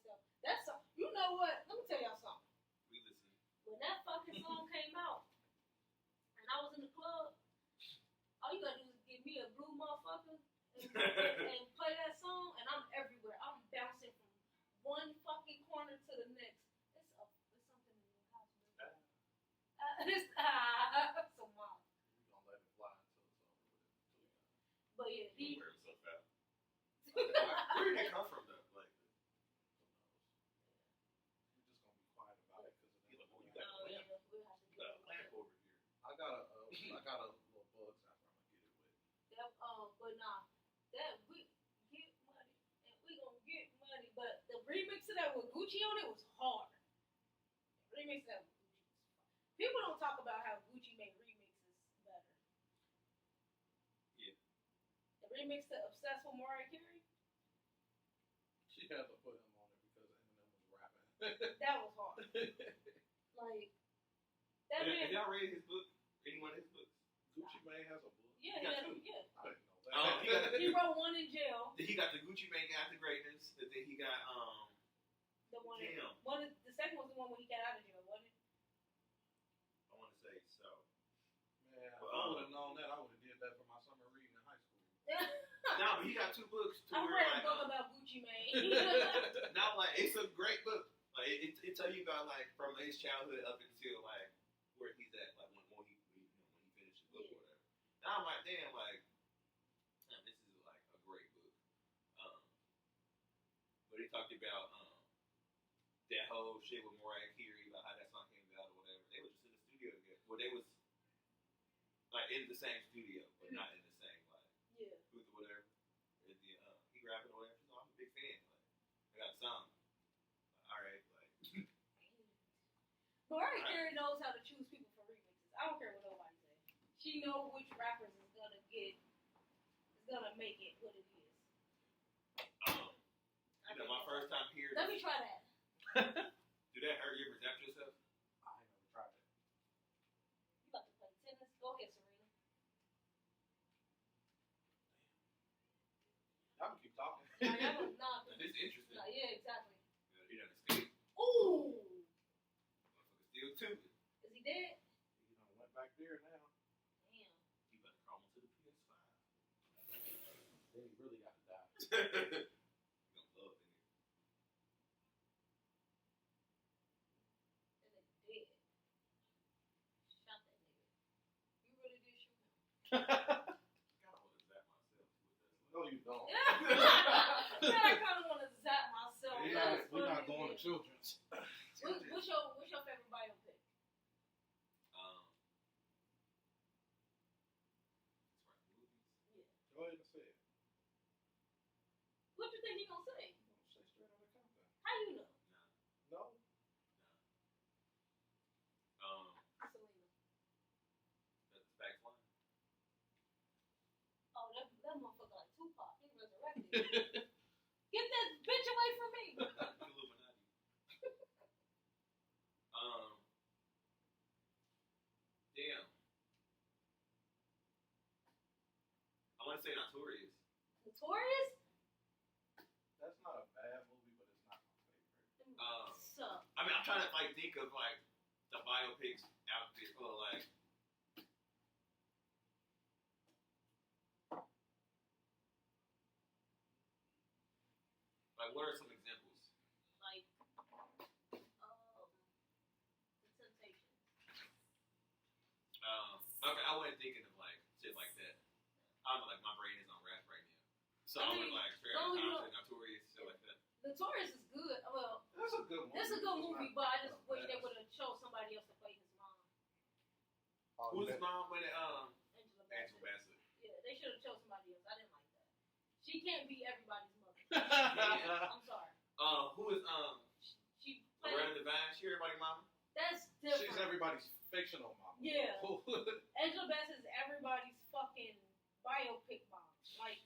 song. That song. You know what? Let me tell y'all something.
We listen.
When that fucking song came out, and I was in the club, all you gotta do is give me a blue motherfucker and play that song, and I'm everywhere. I'm bouncing from one fucking corner to the next. It's something in your house, man. It's so wild.
We're gonna let it fly until it's over with.
But yeah,
Wear himself out. Where did that come from though? Like
got a little bugs after I'm gonna get it with.
That but nah, that we get money and we gonna get money. But the remix of that with Gucci on it was hard. The remix of that with Gucci was fire. People don't talk about how Gucci made remixes better.
Yeah.
The remix to "Obsessed with Mariah Carey,"
She had to put him on it because Eminem was rapping.
that was hard. Like that
Have
man.
y'all read his book? Any one of his books?
Gucci Mane has a book.
Yeah,
He got
yeah,
two.
yeah.
I didn't know that.
He wrote one in jail.
He got the Gucci Mane Guide to Greatness. And then he got
The one,
Damn.
the second was the one when he got out of jail, wasn't it?
I want to say so.
Man, if
Well,
I would have known that, I would have did that for my summer reading in high school.
Nah, but he got two books to
I
where
read a
like
book about Gucci Mane.
now like it's a great book. Like it tell you about like from his childhood up until like where he's at, like when he finished the book or whatever. And I'm like, damn, like man, this is like a great book. But he talked about that whole shit with Mariah Carey, about how that song came about or whatever. They was just in the studio together. Well, they was like in the same studio, but not in the same like
Yeah.
booth or whatever. And then he rapping or whatever. So I'm a big fan. Like I got a song. Like, all right, like
Mariah Carey knows how to choose people for remixes. I don't care what nobody says. She knows which rappers is gonna make it what it is.
you know, my first time here.
Let me try that.
Do that hurt you ever zap yourself?
I ain't never tried that.
You about to play tennis? Go ahead, Serena.
Y'all can keep talking.
Nah,
This is interesting.
nah, yeah, exactly.
He done escaped.
Ooh!
Motherfucker still tubing.
Is he dead?
He done went back there now.
Damn.
He better crawl into the PS5.
Then he really got to die.
You gonna love it.
That nigga dead. Shot that nigga. You really did shoot him.
I want to zap myself with this.
No, you don't.
Man, I kind of want to zap myself.
We're not going to children's.
What's your favorite biopic? Yeah.
Go ahead and say it.
What you think he gonna say?
Say straight out of Compton.
How you know?
No?
Selena.
That's facts line.
Oh, that motherfucker like Tupac. He resurrected. Get that bitch away from me.
Illuminati. Damn. I want to say Notorious.
Notorious?
That's not a bad movie, but it's not my favorite.
Suck.
I mean, I'm trying to like think of like the biopics out there, or like. Like, what are some examples?
Like, The Temptations.
Okay, I wasn't thinking of like shit like that. I don't know, like my brain is on rap right now. So I
I
would
mean,
like Fair
no,
and
you
Compton, Notorious, shit like that.
Notorious is good. Well,
That's a good movie.
it's a good movie, but I just
not
wish
bad.
they would have chose somebody else to play his mom.
Oh,
Who's his
that-
mom when it
Angela
Angela
Bassett.
Bassett?
Yeah, they should have chose somebody else. I didn't like that. She can't be everybody's mother.
Yeah.
I'm sorry.
Who is
She played.
Loretta Devine? She everybody mama?
That's different.
She's everybody's fictional mom.
Yeah. Angela Bassett is everybody's fucking biopic mom. Like,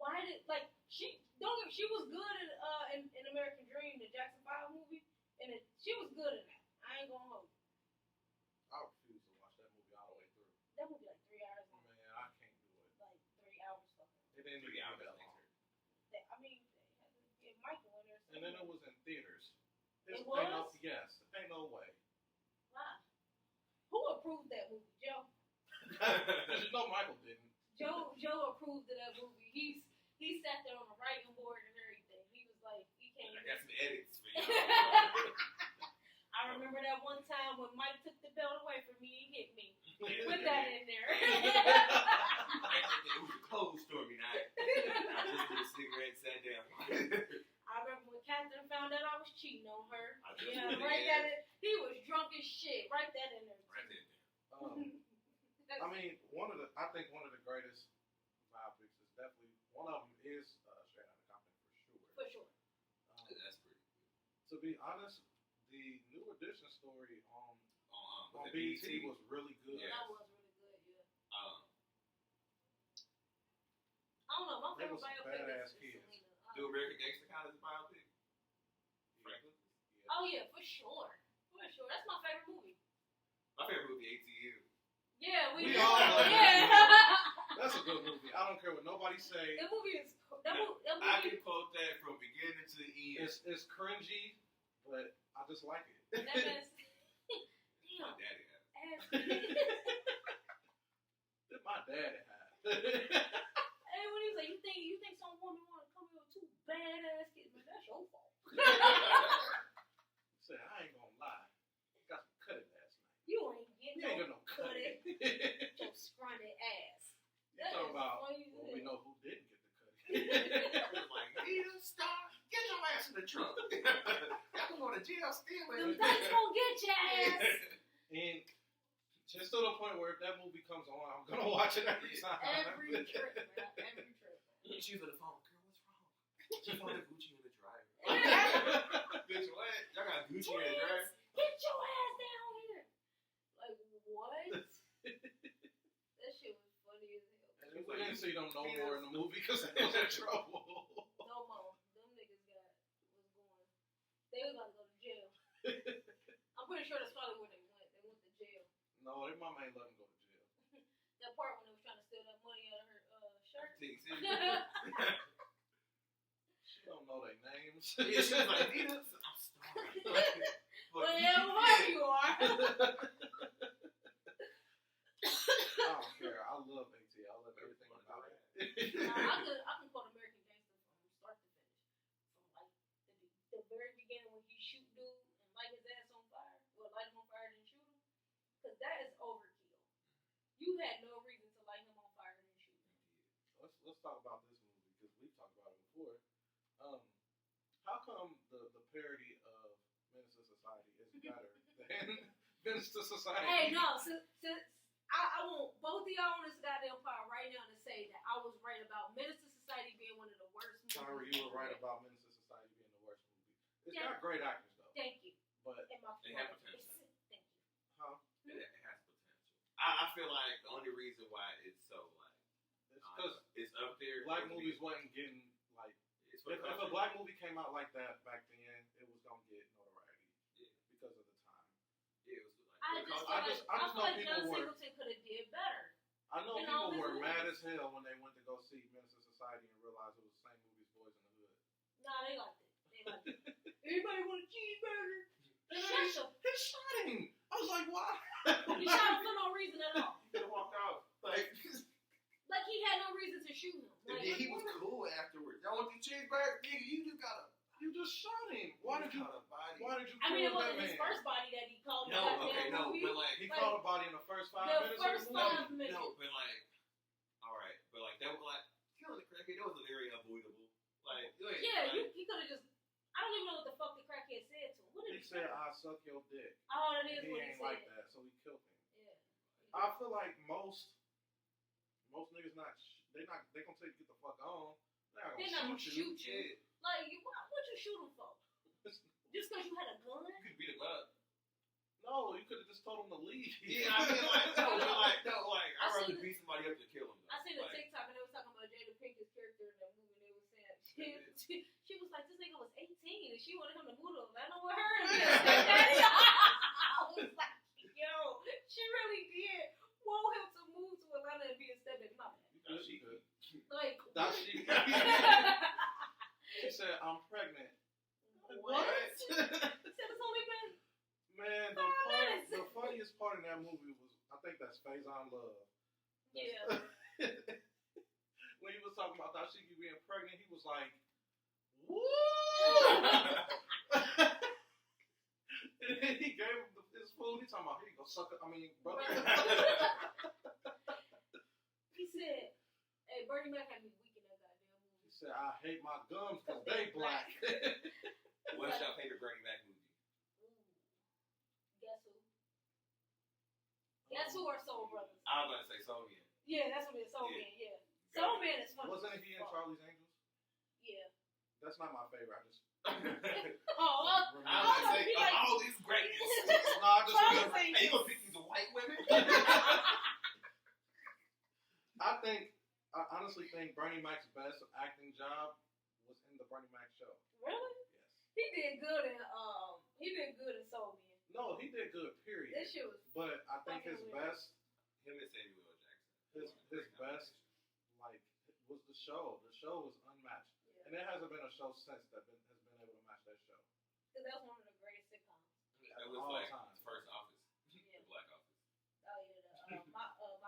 why did she was good in American Dream, the Jackson 5 movie, and she was good in that. I ain't gonna hold you.
I refuse to watch that movie all the way through.
That movie like 3 hours long.
Man, I can't do it.
Like 3 hours fucking.
It didn't
3
even
hours
be that
later.
long.
I mean, they had to get Michael in there.
And then it was in theaters.
It
Ain't no,
was?
yes. Ain't no way.
Why? Who approved that movie? Joe.
Because you know Michael didn't.
Joe approved of that movie. He sat there on the writing board and everything. He was like, he can't.
I got some edits for you.
I remember that one time when Mike took the belt away from me and hit me.
Yeah,
Put that in there.
It was a cold stormy night. I just did a cigarette and sat down.
I remember when Catherine found out I was cheating on her.
I just
Yeah,
did
right
it.
that. He was drunk as shit. Write that in there.
Right there.
I mean, I think one of the greatest biopics is definitely one of them is Straight Outta Compton
For sure.
That's pretty good.
To be honest, the New Edition story on
the
BET
BET?
was really good.
Yeah.
That was really good, yeah. I don't know, my
They
favorite
was some
biopic
badass
is
kids.
Selena.
Do American Gangster count as a biopic? Franklin?
Yeah.
Oh yeah, for sure. For sure. That's my favorite movie.
My favorite movie, ATL.
Yeah,
We
know.
all love
Yeah.
That's a good movie. I don't care what nobody say.
That movie is that
I
movie
can quote that from beginning to end.
It's cringy, but I just like it.
that is
My
damn
daddy had it.
ass.
My dad had.
And when he was like, you think some woman wanna come here with two badass kids, man, that's your fault.
Say, I ain't gonna lie. Got some cutting last night.
You ain't getting
You ain't got
no
no cutting.
your scrawny ass.
You talking about,
funny as
well,
hell.
we know who didn't get the cutting.
It was like, Nita, stop. Get your ass in the trunk. Y'all can go to jail
Them
stealing.
dykes gonna get your ass.
And just to the point where if that movie comes on, I'm gonna watch it every time.
Every trip, man. Every trip.
She's on the phone. Girl, what's wrong? She found a Gucci in the dryer.
Yeah.
Bitch, what? Y'all got Gucci in the dryer?
Get your ass down here. Like, what? That shit was funny as hell.
And we didn't see them no more in the movie because they was in trouble.
No more. Them niggas was going. They was about to go to jail. I'm pretty sure that's probably where they went. They went to jail.
No, their mama ain't let them go to jail.
That part when they was trying to steal that money out of her shirt.
She don't know their names.
Yeah, she was like, Nita, I'm starving.
Well, whoever you are.
I don't care. I love AT. I love everything about it.
I can quote American Gangster from start to finish. From like the very beginning when he shoot dude and light his ass on fire. Well, light him on fire and shoot him. Because that is overkill. You had no reason to light him on fire and shoot him.
Let's talk about this movie because we've talked about it before. How come the parody of Menace to Society is better than Menace to Society?
Hey, no, since I want both of y'all on this goddamn pod right now to say that I was right about Menace to Society being one of the worst movies.
Tyra, you were right about Menace to Society being the worst movie. It's
Yeah.
got great actors though.
Thank you.
But
And my
They have potential.
Thank you.
huh?
It has potential. I feel like the only reason why it's so like
It's because
it's up there.
black movies wasn't getting like.
It's
If a black movie came out like that back then, it was gonna get notoriety.
Yeah.
Because of the time.
Yeah, it was like
I just
I just
feel
know
like
people
John
were.
Singleton could have did better.
I know
in all
people
his
were mad
movies.
as hell when they went to go see Menace to Society and realized it was the same movie as Boys in the Hood.
Nah, they liked it. They liked it. Anybody want a cheeseburger?
He shot him. I was like, why?
He shot him for no reason at all.
he could have walked out. Like
Like he had no reason to shoot him.
and
Like,
then he was cool afterwards. Y'all want the cheeseburger? Nigga, you just gotta.
You just shot him. Why did you?
Body.
Why did you?
I mean, it
kill
wasn't
that
his
man?
first body that he called.
No, okay, no,
movie.
but like
He
like,
caught a body in the first 5
the
minutes.
first
of the movie.
5 minutes.
no, but like, all right, but like that was like killing the crackhead. That was very avoidable. Like,
Yeah,
like,
he could have just. I don't even know what the fuck the crackhead said to him. What did
He
he
said,
say?
"I suck your dick."
Oh, that is
He
what he
ain't
said.
like that, so he killed him.
Yeah.
I feel like most niggas they gonna tell you get the fuck on. They're
They're not
not
gonna
gonna shoot you.
shoot you. Like, what you shoot him for? Just because you had a gun?
you could beat him up.
No, you could have just told him to leave.
Yeah, I mean, like, I'd
I
rather
seen
beat somebody up than kill him. Though.
I seen a
Like,
TikTok and they was talking about Jada Pinkett's character in that movie. They was saying she was like, this nigga was 18 and she wanted him to move to Atlanta with her. And I was like, yo, she really did want him to move to Atlanta and be a stepdad. My bad.
Good, she could.
Like,
That she. She said, "I'm pregnant."
what? She said it's only been
Man,
5 minutes.
the funniest part in that movie was, I think that's Faison Love.
Yeah.
When he was talking about Dashiki being pregnant, he was like, "Woo!" And then he gave him his food. He talking about, "Here you go, sucker." I mean, brother.
He said, hey, Bernie Mac had me weak in that goddamn movie.
He said, "I hate my gums because they black."
what's your favorite Bernie Mac movie?
Guess who?
Oh,
That's who are Soul Brothers.
I was gonna say Soviet.
Yeah, that's what it is. Soul
Yeah.
Man. Yeah. Soul Man is funny.
Wasn't he in Charlie's Angels?
Yeah.
That's not my favorite. I just.
Oh, well,
I was gonna say
be like-
all these greatness.
No, I just.
Charlie's
remember-
Angels.
Hey, you gonna pick these white women?
I honestly think Bernie Mac's best acting job was in the Bernie Mac show.
Really?
Yes.
He did good in Soul Man.
No, he did good. Period.
That shit was
But I think his
fucking
best,
Him and Samuel L. Jackson.
his best, like, was the show. The show was unmatched, and there hasn't been a show since that has been able to match that show.
Cause that was one of the greatest sitcoms.
It was
All
like
time.
his first office,
Yeah.
the Black Office.
Oh yeah, my favorite.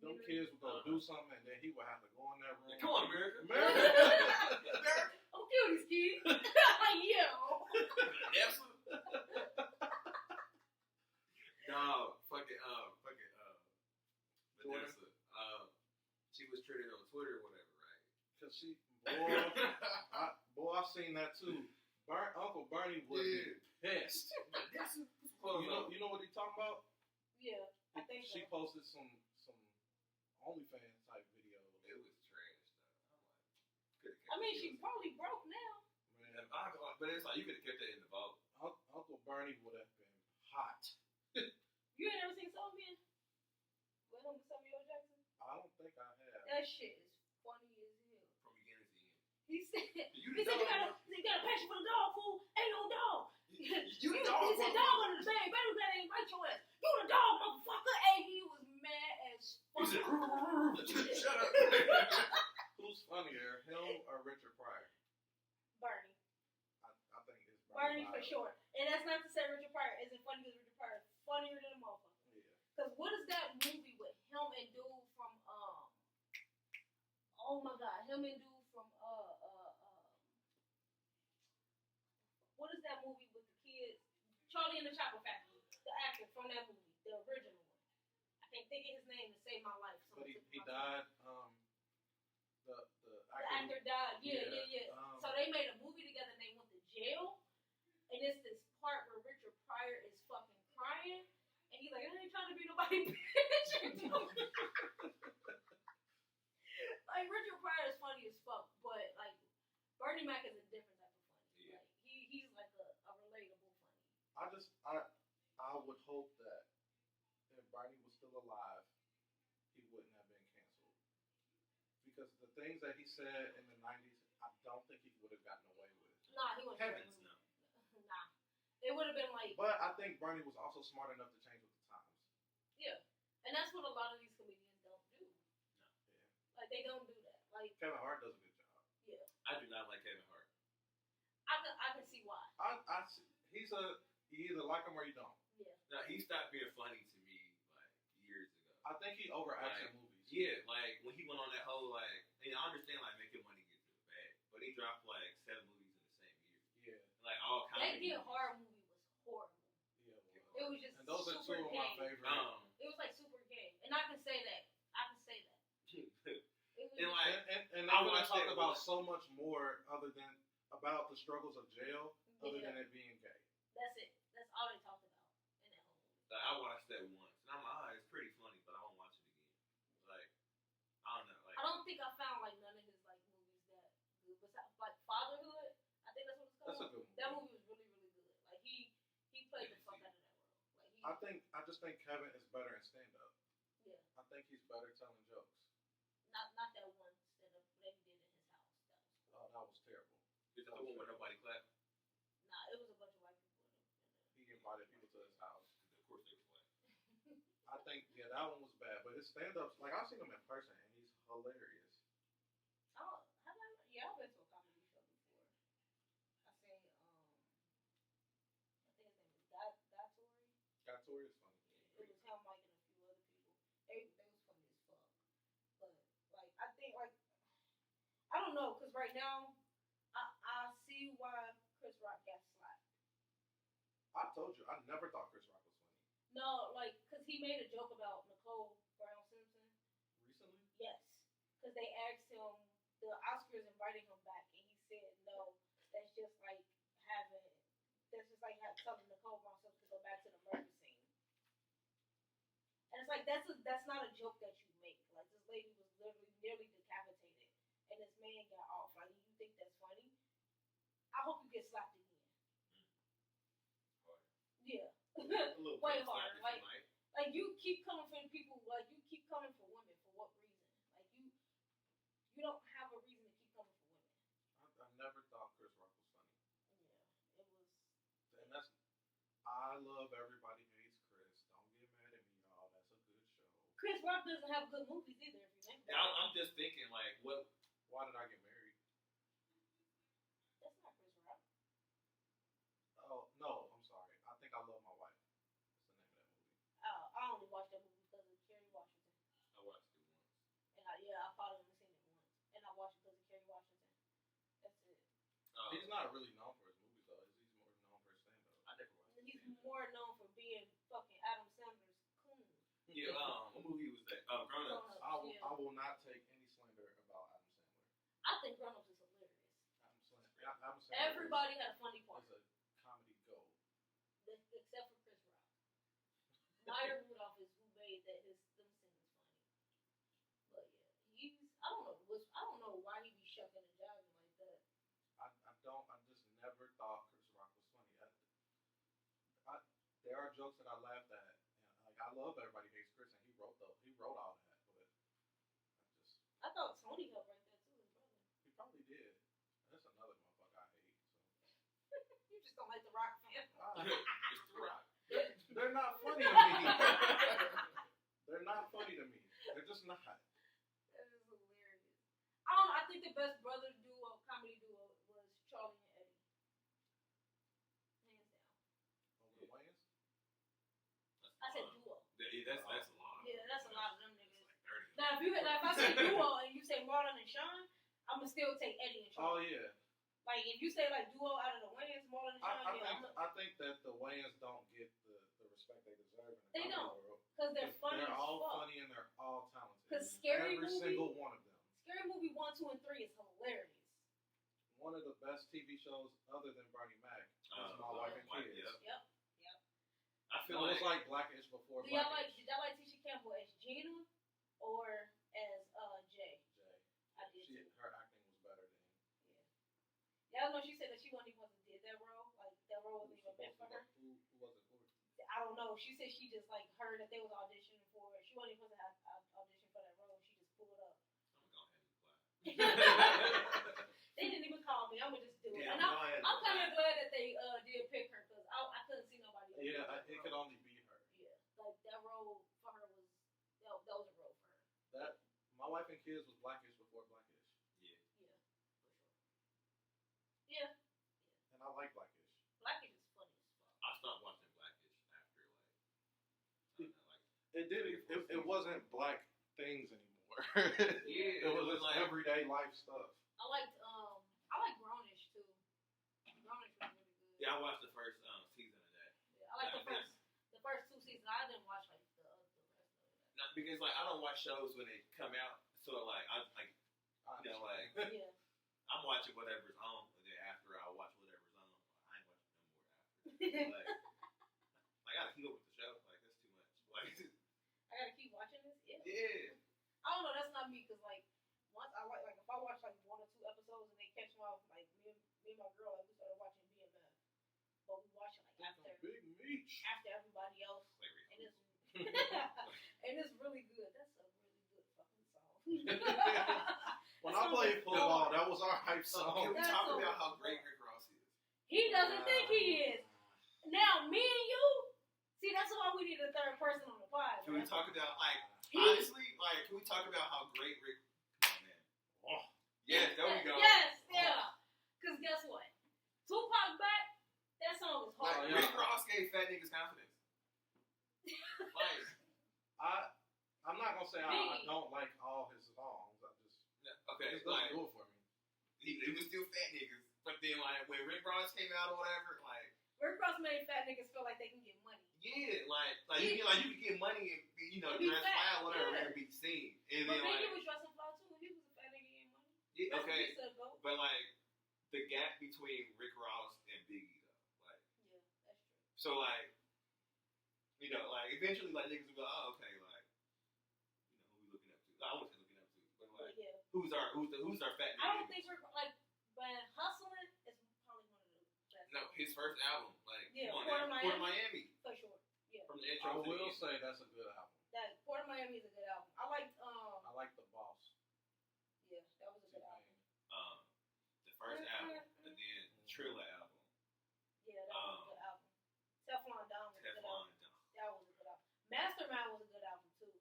Them kids would go do something, and then he would have to go in that room.
Come on, America.
America.
I'm kill these kids. Yo.
Yes. No, Vanessa. She was trending on Twitter or whatever, right?
Cause she, boy, I seen that too. Uncle Bernie was pissed. You know what he talking about?
Yeah, I think
She
so.
posted some OnlyFans type video.
It was trash, though.
I mean, she probably broke now.
Man,
But it's like you could have kept that in the vault.
Uncle Bernie would have been hot.
You ain't never seen Soul Man? With him, Samuel L. Jackson?
I don't think I have.
That shit is funny as hell.
From beginning to end.
He said,
You
he
the
said
dog.
you got a passion for the dog, fool. Ain't no dog.
You the dog.
He said dog under the bag. Better than ain't right your ass. You the dog, motherfucker. And he was mad as
He
fuck.
said, shut up.
Who's funnier, him or Richard Pryor?
Bernie.
I think it's
Bernie for
Pryor.
sure. And that's not to say Richard Pryor isn't funny because Richard Pryor is funnier than a motherfucker.
Yeah.
Because what is that movie with him and dude from oh my god, him and dude from what is that movie with the kids? Charlie and the Chocolate Factory. The actor from that movie, the original one. I can't think of his name to save my life.
But he died. The
The actor died. Yeah. So they made a movie together and they went to jail. And it's this part where Richard Pryor is fucking crying. And he's like, I ain't trying to be nobody bitch. Like, Richard Pryor is funny as fuck. But, like, Bernie Mac is a different type of funny.
Yeah.
Like, he's like a relatable funny.
I would hope that if Bernie was still alive, he wouldn't have been canceled. Because the things that he said in the 90s, I don't think he would have gotten away with.
Nah, he wasn't.
Heavens, no.
Nah. It would have been like,
But I think Bernie was also smart enough to change with the times.
yeah. And that's what a lot of these comedians don't do.
Yeah.
Like, they don't do that. Like,
Kevin Hart does a good job.
yeah.
I do not like Kevin Hart.
I can see why.
You either like him or you don't.
Yeah.
Now, he stopped being funny to me, like, years ago.
I think he overacts
Like,
in movies.
Yeah, like, when he went on that whole, like, and I understand, like, making money gets to the bag, but he dropped, like, 7 movies in the same year.
Yeah.
Like, all
That
comedy.
Get Hard movie was horrible.
Yeah.
It was just
And those are
super
two of my
gay.
favorite.
It was like super gay. And I can say that. It was
And, like,
And
I
they would
watched
talk
that
about
one.
so much more other than about the struggles of jail, other
Yeah.
than it being gay.
That's it. That's all they talked about in that whole movie.
like, I watched that once, and I'm like, it's pretty funny, but I won't watch it again. Like, I don't know. Like,
I don't think I found like none of his like movies that good. Besides like Fatherhood, I think that's what it's called.
That's a good movie.
That movie was really, really good. Like he played the fuck out of that role. Like
I just think Kevin is better in stand up.
Yeah.
I think he's better telling jokes.
not that one stand up that he did in his house.
Oh, that was terrible.
it's the one where nobody clapped.
Nah, it was a bunch of white people in it.
He invited people to his house.
Of course they were black.
I think that one was bad, but his stand ups, like I've seen him in person and he's hilarious.
Yeah, I've been to a comedy show before. I seen I think his name was Tori.
Scott Tori is funny.
It was him, Mike, and a few other people. They was funny as fuck. But like I think like I don't know, cause right now I see why Chris Rock got slapped.
I told you, I never thought Chris Rock was funny.
No, like cause he made a joke about Nicole Brown Simpson.
Recently?
Yes, cause they asked him. The Oscars invited him back, and he said, "No, that's just like telling Nicole Brown Simpson to go back to the murder scene." And it's like like that's not a joke that you make. Like this lady was literally nearly decapitated, and this man got off. Like you think that's funny? I hope you get slapped again. Yeah,
A little
way
pimp slap,
harder.
if you like.
Like you keep coming for people. Like you keep coming for women. For what reason? Like you don't have a reason to keep coming for women.
I never thought Chris Rock was funny.
Yeah, it was.
And that's I love Everybody Hates Chris. Don't get mad at me, y'all. That's a good show.
Chris Rock doesn't have good movies either. If you think
And
about it.
I'm just thinking, like, what?
Why Did I Get Married?
That's not Chris Rock.
Oh no, I'm sorry. I think I Love My Wife. That's the name of that movie.
I only watched that movie because of Kerry Washington.
I watched it once.
And I probably only seen it once. And I watched it because of Kerry Washington. That's it.
He's not really known for his movies though. He's more known for his stand-up.
I never watched it.
He's more known for being fucking Adam Sandler's coon.
Yeah, what movie was that? Grown Ups.
Yeah.
I will not take any slander about Adam Sandler.
I think Grown Ups is hilarious.
Adam Sandler
Everybody had a funny part.
is a comedy gold.
Except for Chris Rock. Maya Rudolph is who made that them scenes funny. But yeah, I don't know why he be shucking and jiving like that.
I just never thought Chris Rock was funny. There are jokes that I laughed at. And, like I love Everybody Hates Chris, and he wrote all that. But
I thought Tony helped write that too, his brother.
he probably did. That's another motherfucker I hate.
You just don't like the Rock fan.
It's The Rock.
They're not funny to me. They're not funny to me. They're just not.
That is hilarious. I don't know. I think the best comedy duo was Charlie and Eddie. Hands down.
Over the Wayans?
I said duo.
That's a lot.
Yeah, that's a lot of them niggas.
Like 30.
Now, if I say duo and you say Marlon and Sean, I'ma still take Eddie and
Oh
Charlie.
yeah.
Like if you say like duo out of the Wayans, Marlon and Sean,
I think that the Wayans don't get the respect they deserve in the
They
comedy
don't.
world.
because they're funny
They're
as
all
fuck.
funny and they're all talented.
'Cause Scary
Every
Movie-
single one of them.
Scary Movie 1, 2, and 3 is hilarious.
One of the best TV shows other than Bernie Mac is My
Oh,
Wife and
Wife,
Kids.
yep.
Yep.
I
It
feel
was
like
like Blackish before
Did y'all
Blackish.
like Tisha Campbell as Gina or as Jay?
Jay.
I did too.
Her acting was better than
Y'all know she said that she wasn't even did that role. Like that role wasn't even meant for her.
Who was it for?
I don't know. She said she just like heard that they was auditioning for it. She wasn't even supposed to have audition for that role. She just pulled up.
I'm gonna go ahead and apply.
They didn't even call me. I'ma just do it.
Yeah,
And I'm kind of glad that they did pick her because I couldn't see nobody else.
Yeah,
do that
it
role.
could only be her.
Yeah, like that role for her was that was a role for her.
My Wife and Kids was Blackish before Blackish.
Yeah.
Yeah, for sure. Yeah,
And I like Blackish.
Blackish is funny as fuck.
I stopped watching Blackish after
It didn't. It wasn't black things anymore.
Yeah,
it was just
like
everyday life stuff.
I like Grownish too. Grownish was really good.
Yeah, I watched the first season of that.
Yeah, I like the first 2 seasons. I didn't watch like the rest of it.
Not because like I don't watch shows when they come out, so like I like you know like
Yeah.
I'm watching whatever's on, and then after I watch whatever's on, I ain't watching no more after. Like I gotta keep up with the show. Like that's too much. Like
I gotta keep watching this. Yeah.
yeah.
I don't know. That's not me because like once I like if I watch like 1 or 2 episodes and they catch me off like me and my girl like we started watching BMF, but we watch it like after
Big Meech.
everybody else,
Slavery.
and it's and it's really good. That's a really good fucking song.
When
That
I
song
played
is
football,
hard.
that was our hype
So
song.
can we
That's
talk
so
about how
good.
great Rick Ross is?
He doesn't think he is. Now me and you, see that's why we need a third person on the pod.
Can we
man.
talk about like
He-
honestly like can we talk about how great Rick? Oh man.
Oh.
Yes, there we go.
Yes, yeah. Cause guess what? Tupac back. That song is
Like
hard.
yeah.
Rick Ross gave fat niggas confidence. Like
I'm not gonna say I
Me.
don't like all his songs. I just
okay,
it doesn't
like
do it for me.
he was still fat niggas, but then like when Rick Ross came out or whatever, like
Rick Ross made fat niggas feel like they can get money.
yeah, like you can get money and you know
And be
dress
fat,
fly whatever
yeah.
and be seen, and
But
then
Biggie
like
was dressing fly too. He was a fat nigga getting money.
yeah,
That's what
okay,
he said, though.
but like the gap between Rick Ross and Biggie though, like
Yeah, that's true.
so like you know like eventually like niggas will be like oh okay like I want to look it up too. But like,
yeah.
who's our fat nigga?
I don't think we're like, but Hustling is probably one of the best.
No, his first album, like,
Yeah,
come on,
Port of
Port of Miami.
For sure. Yeah.
From the
I
intro to the
will
end.
say that's a good album.
That Port of Miami is a good album. I like
I like The Boss.
yeah, that was a good album.
The first album, and then Trilla album.
Yeah, that was a good album. Teflon Don was a good
Teflon
album.
Don.
That was a good album. Mastermind was a good album too.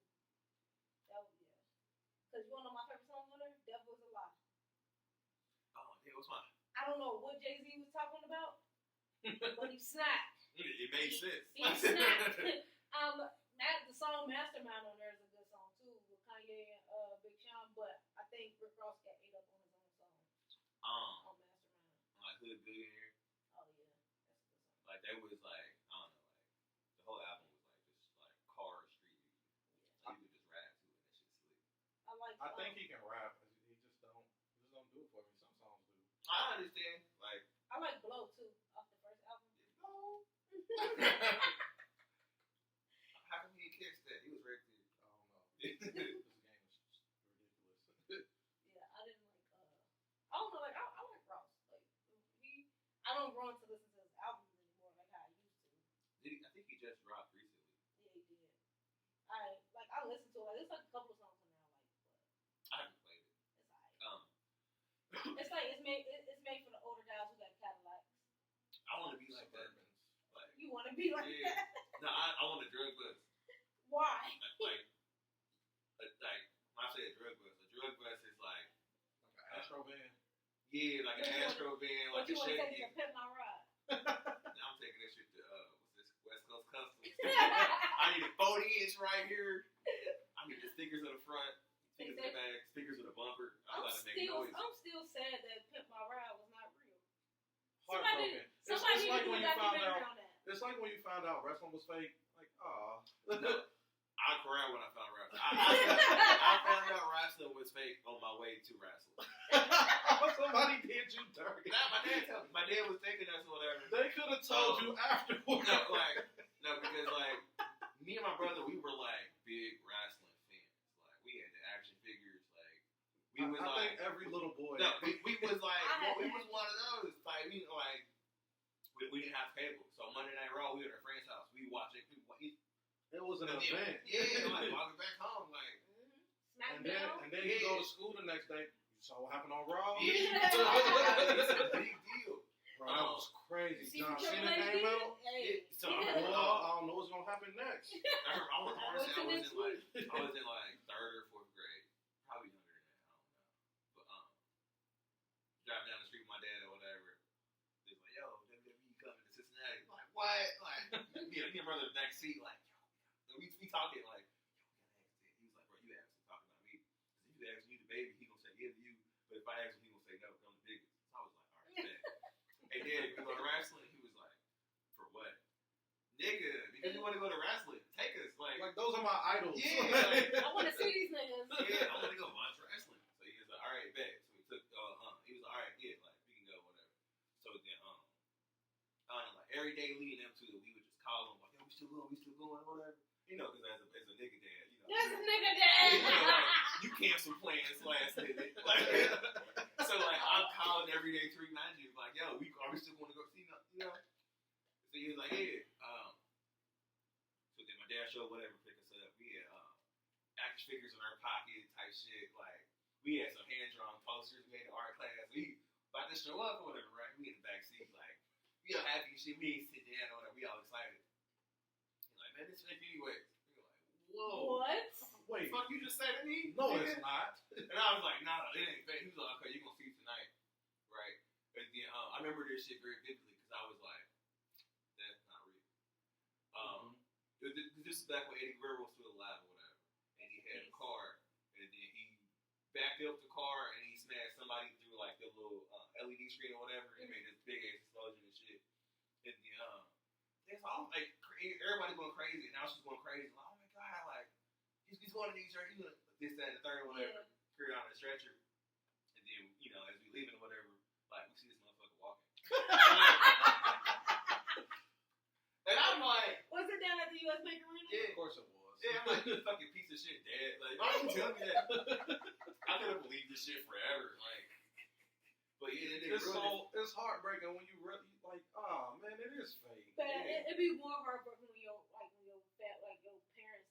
That was yeah. Cause you wanna know my favorite song on there? Devil Is a Lie.
Oh, yeah, what's mine?
I don't know what Jay-Z was talking about, but he snapped.
It made sense.
He snapped. The song Mastermind on there is a good song too with Kanye and Big Sean, but I think Rick Ross got ate up on his own song on Mastermind.
Like Hood Billionaire.
Oh yeah, that's a good song.
Like that was like, I don't know, like the whole album was like just like car street music. Like, you could just rap to it and that shit's slick.
I think he can rap. He just don't do it for me. Some songs do.
I understand. Like
I like Blow too off the first album.
Blow. How come he didn't catch that? He was right there.
I don't know. This game is ridiculous.
Yeah, I didn't like. I don't know. Like I like Ross. Like I don't run to listen to his albums anymore like how I used to.
I think he just dropped recently.
Yeah, he did. I listen to it. Like there's like a couple of songs on there I like, but
I haven't played it.
it's alright. It's like it's made for the older guys who got Cadillacs.
I want to be like that.
Suburbans.
Like you want to be like
Yeah.
that?
No, I want a drug bus.
Why?
Like when I say a drug bus is like
Like an Astro van.
yeah, like an Astro van,
What
like
you
a
want to
Chevy.
take to Pimp My Ride?
I'm taking that shit to what's this West Coast Customs. I need a 40-inch right here. I need the stickers on the front, stickers on the back, stickers with a bumper. I'm about to make noise.
I'm still sad that Pimp My Ride was not real.
Heartbroken.
Somebody
It's like when you found out.
on that.
It's like when you found out wrestling was fake. Like, aw.
No, I cried when I found wrestling. I found out wrestling was fake on my way to wrestling.
Somebody did you dirty.
Nah, my dad told me. My dad was taking us or whatever.
They could have told you afterwards.
No, because like me and my brother, we were like big wrestling fans. Like we had the action figures. Like we was
I
like
think every little boy.
no, we was like we was one of those. Like we like we didn't have cable, so Monday Night Raw we were at our friend's house. We watching.
It was an event.
Yeah, like walking back home, like.
SmackDown.
And then you go to school the next day. You saw what happened on Raw.
Yeah, it's a big deal.
Bro, that was crazy.
See
John
what
Cena
Triple H
came
did?
out.
Hey.
So
I don't know what's gonna happen next.
I was in like third or fourth grade, probably younger than that. I don't know. But driving down the street with my dad or whatever, they was like, "Yo, WWE coming to Cincinnati." I'm like, what? Like, me and brother in the back seat, like, yo, we talking like, yo, we gotta ask Dad. He was like, bro, you asked him talking about me. Cause if you ask me the baby, he gonna say yeah to you. But if I ask him, he gonna say no, 'cause I'm the biggest. So I was like, all right, Dad. Hey, Dad, we go to wrestling. He was like, for what? Nigga, because you want to go to wrestling, take us.
Like those are my idols.
Yeah, like,
I want to see these niggas.
yeah, I want to go watch wrestling. So he was like, all right, bet. So we took, he was like, all right, yeah, like, we can go, whatever. So then, I don't know, like, every day leading up to it, we would just call him, like, yo, we still going, whatever. You know, because as a nigga dad, you know.
This nigga dead.
You know, like, you canceled plans last minute. Like, so, like, I'm calling every day to remind you, like, yo, are we still going to go see, you know? So he was like, yeah. So then my dad showed whatever, pick us up. We had action figures in our pocket type shit. Like, we had some hand-drawn posters. We had an art class. We about to show up or whatever, right? We in the back seat, like, we all happy and shit. We ain't sit down or whatever. We all excited. He's like, man, this fake anyways. We were like, whoa.
What?
Wait.
The fuck you just said to me?
No,
nigga?
it's not.
And I was like, nah, it ain't fake. He was like, okay, you're going to see it tonight. Right? And then I remember this shit very vividly because I was like, that's not real. This is back when Eddie Guerrero was still alive or whatever. And he had a car. And then he backed up the car and he smashed somebody through like the little LED screen or whatever. And made this big ass explosion and shit. And then, that's all like, everybody going crazy. And I was just going crazy. Like, oh my God, like, he's going to these church, he's going to this, that, and the third or whatever.
Yeah.
Carry on the stretcher. And then, you know, as we leaving or whatever, like, we see this motherfucker walking. And I'm like,
Was it down at the U.S. Bank Arena?
yeah.
Of course it was.
Yeah, I'm like, you fucking piece of shit, Dad. Like, why don't you tell me that? I could have believed this shit forever. Like, but yeah,
it's heartbreaking when you really like, oh man, it is fake.
But it'd be more heartbreaking when your parents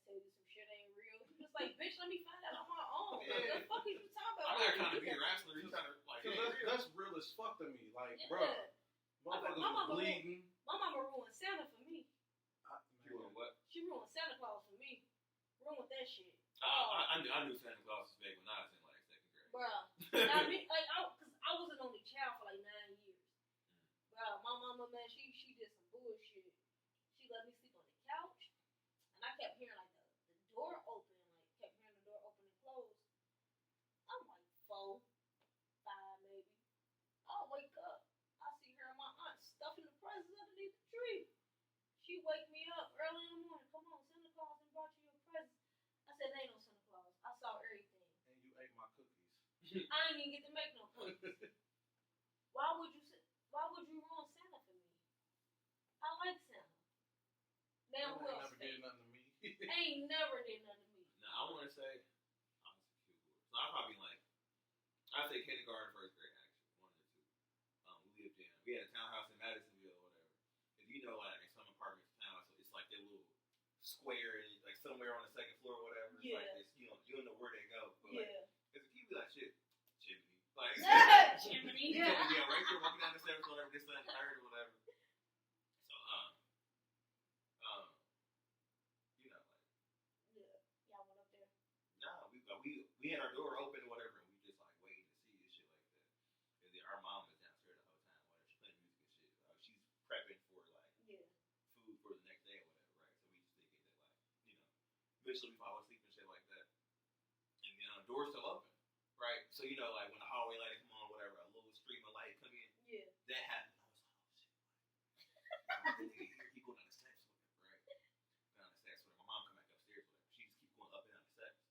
tell you some shit ain't real. You just like, bitch, let me find out on my own.
Yeah.
What the fuck are you talking about?
I'm not trying to be a wrestler. You trying to like,
That's real as fuck to me. Like,
Yeah.
bro, motherfuckers was bleeding.
My mama ruined Santa for me.
You doing what?
She ruined Santa Claus for me. Ruined that shit.
I knew Santa Claus was fake when I was in like second grade.
Bruh. Now, cause I was an only child for like 9 years. Bruh, my mama, man, she did some bullshit. She let me sleep on the couch, and I kept hearing like the door open, kept hearing the door open and close. I'm like 4, 5 maybe. I'll wake up. I see her and my aunt stuffing the presents underneath the tree. She wake me up early in the morning. Come on, Santa Claus and brought you your presents. I said, there ain't no Santa Claus. I saw everything.
And you ate my cookies.
I ain't even get to make no cookies. Why would you ruin Santa for me? I like Santa. Now who else?
Never did nothing to me.
Ain't never did nothing to me.
Nah, I want to say I was a cute boy. So I probably like I'd say kindergarten, first grade actually, one of the two. We had a townhouse in Madisonville or whatever. If you know, like in some apartments in town, so it's like that little square and like somewhere on the second floor or whatever. It's like this, you don't know where they go. But like, as a kid, be like shit, chimney, like
chimney,
right there walking down the stairs or whatever, this and third or whatever. So you know, like
y'all went up there.
nah, we had our door open or whatever, and we just like waiting to see this shit like that. And then our mom was downstairs the whole time, whatever. She's playing music and shit. She's prepping for like food for the next day or whatever, right? So we just thinking that like, eventually we fall asleep and shit like that. And then the door's still open, right? So like when the hallway light come on, whatever, a little stream of light come in.
Yeah.
That happened. I was like, oh shit. Like, he going down the steps, whatever, right? Down the steps, whatever. My mom come back upstairs, whatever. She just keep going up and down the steps.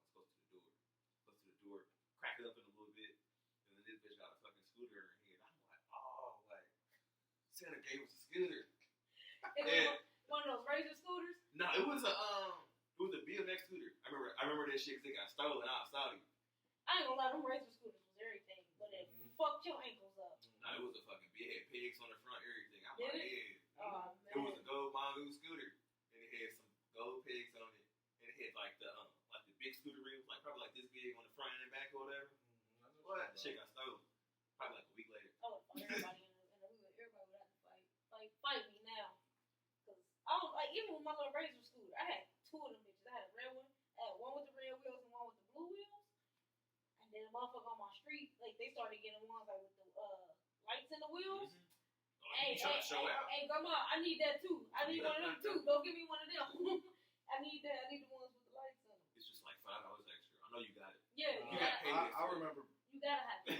We're like, hold on, let's go to the door. Crack it up in a little bit, and then this bitch got a fucking scooter in her hand. I'm like, oh, like Santa gave us a scooter.
And one of those razor scooters.
No, it was a BMX scooter. I remember that shit because it got stolen out of Saudi.
I ain't gonna lie, them razor scooters was everything, but it fucked your ankles up.
No, it was a fucking it had pigs on the front, everything. I'm
Did
like,
it?
yeah.
Oh, man.
It was a gold mongoose scooter, and it had some gold pigs on it, and it had like the big scooter wheels, like probably like this big on the front and the back or whatever. What? Shit got stolen. Probably like a week later.
I would fuck everybody in the hood. Everybody would have to fight me now. Cause I was like, even with my little razor scooter, I had 2 of them bitches. I had a red one. I had one with the red wheels and one with the blue wheels. And then the motherfucker on my street, like they started getting ones like with the lights in the wheels.
Mm-hmm. Hey, trying to show out.
Hey, grandma, I need that too. I need one of them too. Don't give me one of them. I need that. I need the ones with the lights in them.
It's just like $5 extra. I know you got it.
Yeah,
you got paid.
I remember.
You gotta have it.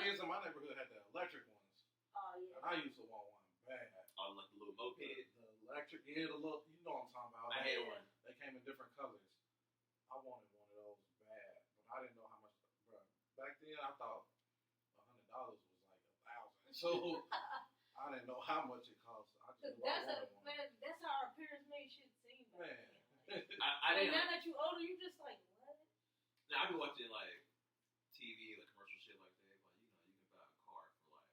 Kids in my neighborhood had the electric ones.
Oh yeah.
And I used to want one bad.
Oh, like the little moped.
The electric, the little, you know what I'm talking about.
I had one.
They came in different colors. I wanted one of those bad, but I didn't know how much. Bro, back then I thought $100 was like 1,000. So I didn't know how much it cost. I just wanted one.
Man, that's how our parents made shit seem.
Man.
I didn't.
Now that you older, you just like what?
Now I be watching like TV, like commercial shit like that. Like you can buy a car for like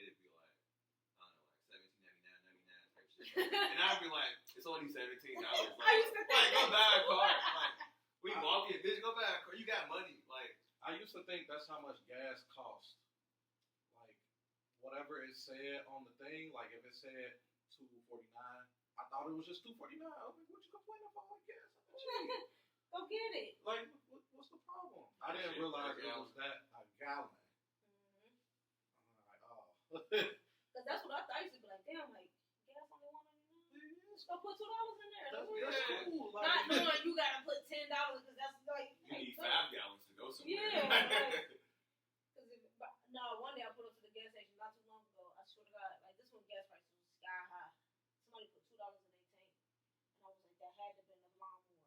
it'd be like $17.99, type shit. And I'd be like, it's only $17. Like,
I used to think
go buy a car. Like we walking, bitch, go buy a car. You got money. Like
I used to think that's how much gas cost. Like whatever it said on the thing, like if it said $2.49, I thought it was just $2.49. I was like, what you complaining about all the gas?
Go get it.
Like, what's the problem? I didn't realize it was that a gallon. I'm like, oh.
Cause that's what I thought. I used to be like, damn, like gas only $1.99. Just go put $2 in there.
That's cool. Like,
not knowing you gotta put $10 because that's like
you need 5 gallons to go somewhere.
Yeah. Like, one day I put up to the gas station not too long ago. I swear to God, like this one gas prices was sky high. Somebody put $2 in their tank, and I was like, that had to be enough lawnmower.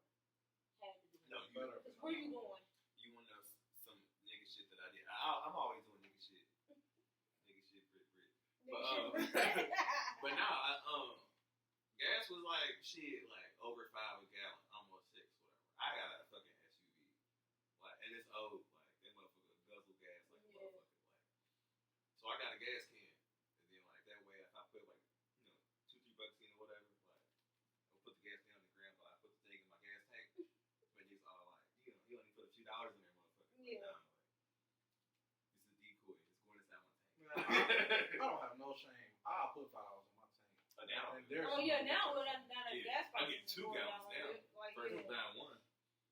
Had to be.
No,
Because where you going?
You want to know some nigga shit that I did? I'm always doing nigga shit. Nigga shit, Brit. But but now gas was like shit. Like over 5 a gallon, almost 6, whatever. I got a fucking SUV, like, and it's old, like that motherfucker guzzle gas like a motherfucker, like. So I got a gas can, and then like that way, if I put like $2-3 in or whatever, like I'll put the gas can on the ground, but I put the thing in my gas tank, but it's all like you only put a few dollars in there, motherfucker.
Yeah.
Like, this is a decoy. It's going inside my tank.
Man, I don't have no shame. I'll put $5 in my tank.
Now,
And there's
Oh yeah, now that gas
I
prices
get 2
going
gallons
down a
now.
bit, like,
First
yeah.
was down 1.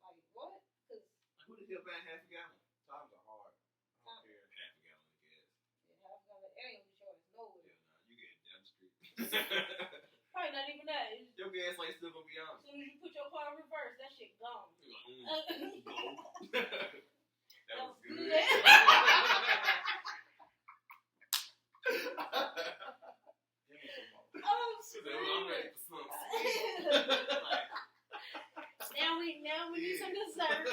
Like what? Cause
Who the hell buying half a gallon?
times are hard. I don't care.
Half a gallon of gas.
yeah, half gonna it ain't gonna show us nowhere.
Yeah, nah, you getting down the street.
Probably not even that. It's,
Your gas light still gonna be on.
as soon as you put your car in reverse, that shit gone.
You're like, go. That was good.
Give me some more.
Oh,
So then I'm ready
shit.
for some sweet. Like,
now we need some dessert.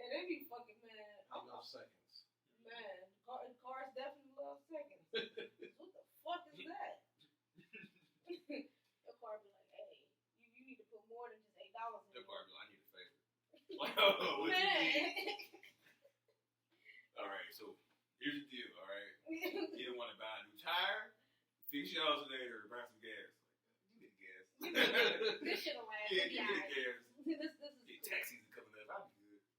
And they be fucking mad.
I love seconds.
Man, cars definitely love seconds. What the fuck is that? Your car be like, hey, you need to put more than just $8 in
your
it.
car be like, I need a favor. Like, oh, what you
Man.
need? Alright, so here's the deal, alright? You don't want to buy a new tire, fix your alternator, or buy some gas. Like, you get the gas.
This shit'll last.
Yeah,
It'll be
you get the
alright.
gas.
This is
Yeah,
cool.
tax season coming up. I'll be good.
Man.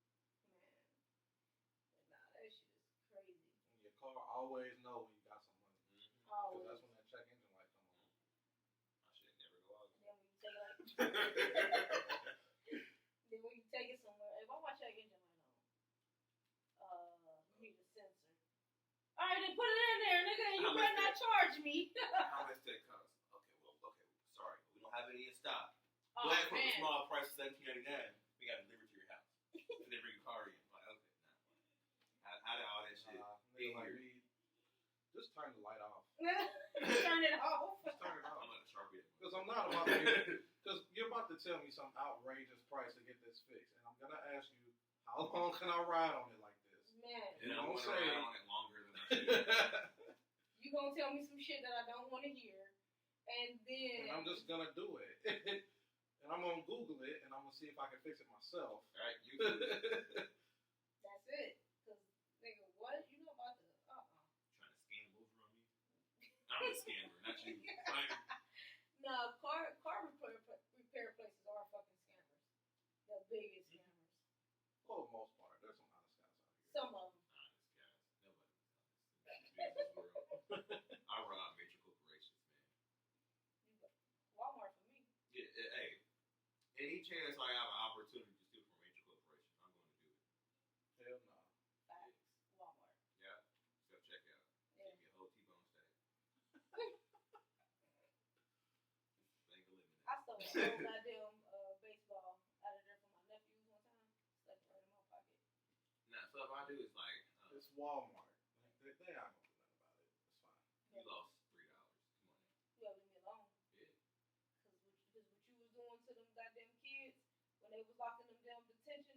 Nah, that shit is crazy.
Your car always know when you got some money. Because
Always.
that's when that check engine light come on.
My shit never go out.
Then when you take it somewhere, if I watch that engine light on, you need a sensor. Alright, then put it in there, nigga, and you
How
better
much
not charge me.
How much that cost? Okay, sorry. We don't have any in stock.
Oh,
Black for a
man.
small price of $17.99. We got to deliver to your house. And they bring your car in. Like, okay, nah. How did all that shit?
Nigga like me, just turn the light off.
Turn it off.
Just turn it
I'm
off.
not a Sharpie.
Because I'm not about to because you're about to tell me some outrageous price to get this fixed. And I'm going to ask you, how long can I ride on it like this?
Man,
And I'm
Don't
going to
say-
ride on it longer than I should.
you gonna tell me some shit that I don't want to hear, and then
And I'm just going to do it. And I'm going to Google it, and I'm going to see if I can fix it myself.
Alright, you can
that's it. Cause nigga, what you know about the
trying to scam over on me. I'm a scammer, not you. Like,
No, car repair places are fucking scammers. The biggest scammers.
For the most part, there's some honest guys out here.
Some of them.
honest guys. Nobody. Business world. I rob major corporations, man.
Walmart for me.
Yeah, hey. Any chance I have an opportunity to steal from a major corporation, I'm going to do it.
Hell no.
Facts. Walmart.
Yeah. Self checkout.
Yeah.
Give me a whole T-bone steak. Bank of living.
I stole a whole goddamn baseball out of there from my nephews one time. Stuck it right in my pocket.
Nah, stuff I do is like,
It's Walmart. Like, they not going to do nothing about it. It's fine.
you lost $3. Come on now.
You gotta leave me alone.
Yeah.
Cause what you was doing to them goddamn kids when they was locking them damn detention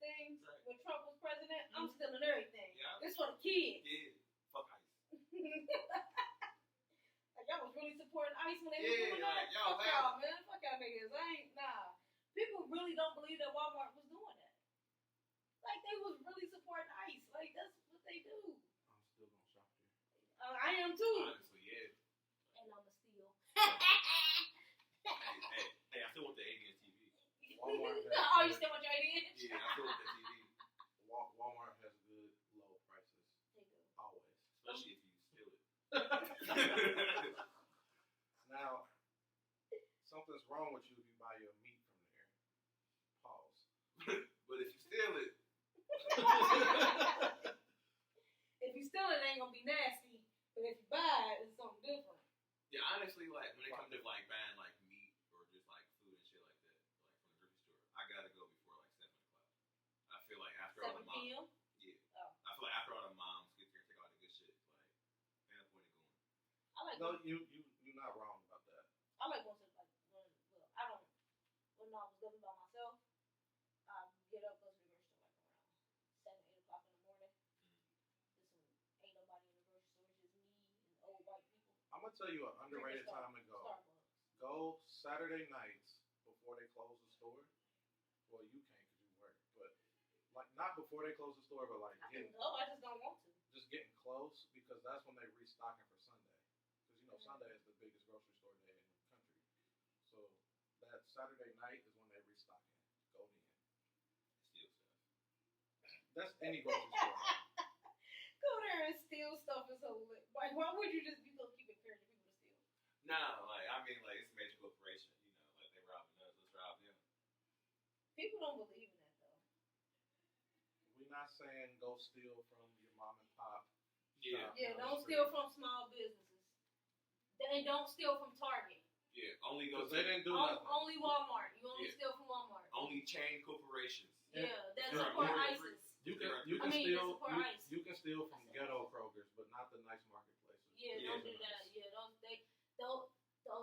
things
Right.
when Trump was president, I'm stealing everything.
Yeah.
This for the kids.
Yeah. Fuck ice.
Like y'all was really supporting ICE when they
Yeah,
was doing
like,
that.
y'all
Fuck
have-
y'all, man. Fuck y'all niggas. I ain't People really don't believe that Walmart was doing that. Like they was really supporting ICE. Like that's what they do.
I'm still going to shop here.
I am too.
Honestly, yeah.
And I'ma steal.
Hey, I still want the AD&T TV.
Walmart has
Oh, you
good-
still want your ADN?
Yeah, I still want that TV.
Walmart has good low prices.
They do.
Always.
Especially if you steal it.
Now, something's wrong with you if you buy your meat from there. Pause.
But if you steal it,
If you steal it, it ain't gonna be nasty. But if you buy it, it's something different.
yeah, honestly, like when it comes to like buying like meat or just like food and shit like that, like from the grocery store, I gotta go before like 7 o'clock. I feel like after all
7
the moms,
p.m.
yeah,
Oh.
I feel like after all the moms get there and take all the good shit, like ain't no point in going.
I like.
No, you're not wrong about that.
I like going to like when I don't. When I was living by myself, I get up, go to the grocery store like around 7, 8 o'clock in the morning. This one ain't nobody in the grocery store. It's just me and old white people.
I'm gonna tell you an underrated
Drinking
time to go.
Starbucks.
Go Saturday nights before they close the store. Well, you can't because you work, but like not before they close the store, but like
I can go. I just don't want to.
just getting close because that's when they restocking for Sunday. Because Sunday is the biggest grocery store day in the country. So that Saturday night is when they restocking. Go in.
Steal stuff.
That's any grocery store.
Go there and steal stuff is so lit. Like, why would you just be so keep encouraging people to steal?
No, like I mean, like it's a major corporation. Like they robbing us. Let's rob them.
People don't believe in that though.
We're not saying go steal from your mom and pop.
Yeah.
shop
Yeah,
down the
don't
street.
steal from small businesses. And don't steal from Target.
Yeah, only go.
'Cause they didn't do
On-
nothing.
Only Walmart. You only
Yeah.
steal from Walmart.
Only chain corporations.
Yeah, that
Yeah.
support
Yeah.
ISIS.
You can
I mean,
steal
it's for ice.
you can steal from
That's
ghetto Krogers, but not the nice marketplaces.
Yeah,
Yeah,
don't do
Those are
that.
nice.
Yeah, those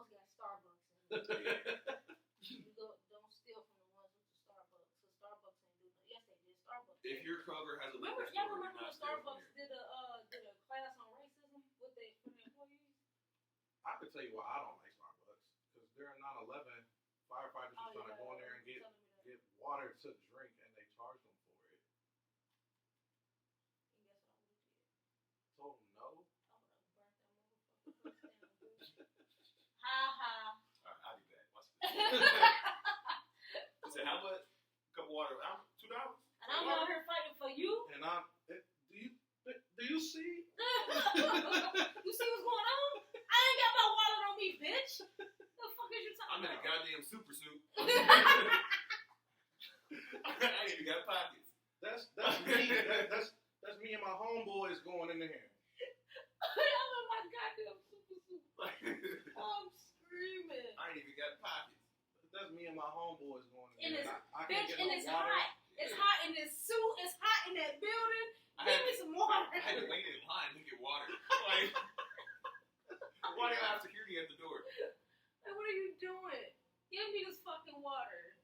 got Starbucks in them. Don't steal from the ones with the Starbucks. So Starbucks ain't do nothing. Yes, they did. Starbucks.
If your Kroger has a
Remember,
liquor
y'all
store,
remember
you're
when
not stealing from
Starbucks
there.
did a class on racism with their employees?
I could tell you why I don't like Starbucks because during 9/11, firefighters
Oh,
was trying to go in there and
you telling me that.
get water to drink, and they charged them for it.
And guess what I would have did?
Told them no.
I would have burnt that motherfucker down. Ha ha.
All right, I'll be back. Watch this. He said, "How much? Cup of water? $2?
And I'm out here fighting for you.
And do you see?
You see what's going on? I ain't got my wallet on me, bitch. The fuck is you
I'm
talking
in a
about?
goddamn super suit. I ain't even got pockets."
That's me. That's me and my homeboys going in there.
I'm in my goddamn super suit. I'm screaming.
I ain't even got pockets.
That's me and my homeboys going in
And
there.
it's-
I can't
Bitch,
get
and
no
it's
water.
hot. It's hot in this suit. It's hot in that building.
I
Give
had,
me some water.
I had to wait in line to get water. Like, why do I have security at the door?
Like, what are you doing? Give me this fucking water.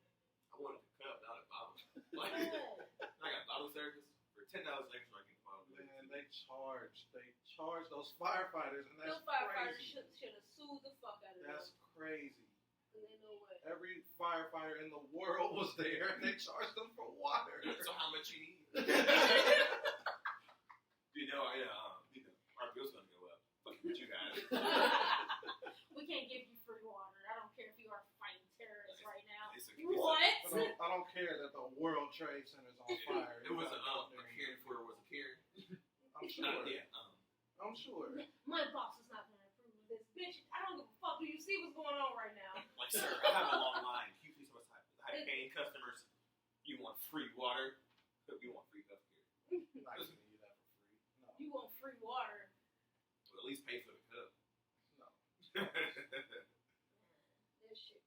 I wanted a cup, not a bottle. Like,
No.
I got bottle service for $10 extra. I can bottle.
Man, they charge those firefighters, and that's
Those firefighters
crazy.
should have sued the fuck out of them.
That's crazy.
Cause they know what.
Every firefighter in the world was there, and they charged them for water.
So how much you need? Our bill's gonna go up. Fuck what you got.
We can't give you free water. I don't care if you are fighting terrorists right now.
It's a-
What?
I don't care that the World Trade Center's on fire.
It was
You
a
gotta go there and
caring for was a care.
I'm sure.
Yeah.
I'm sure.
My boss is not gonna approve of this, bitch. I don't give a fuck. Do you see what's going on right now?
Like, sir, I have a long line. Can you please tell us how to paying customers? You want free water? We want free healthcare.
I'm not giving you that for free. No.
You want free water?
Well, at least pay for the cup.
No.
This shit.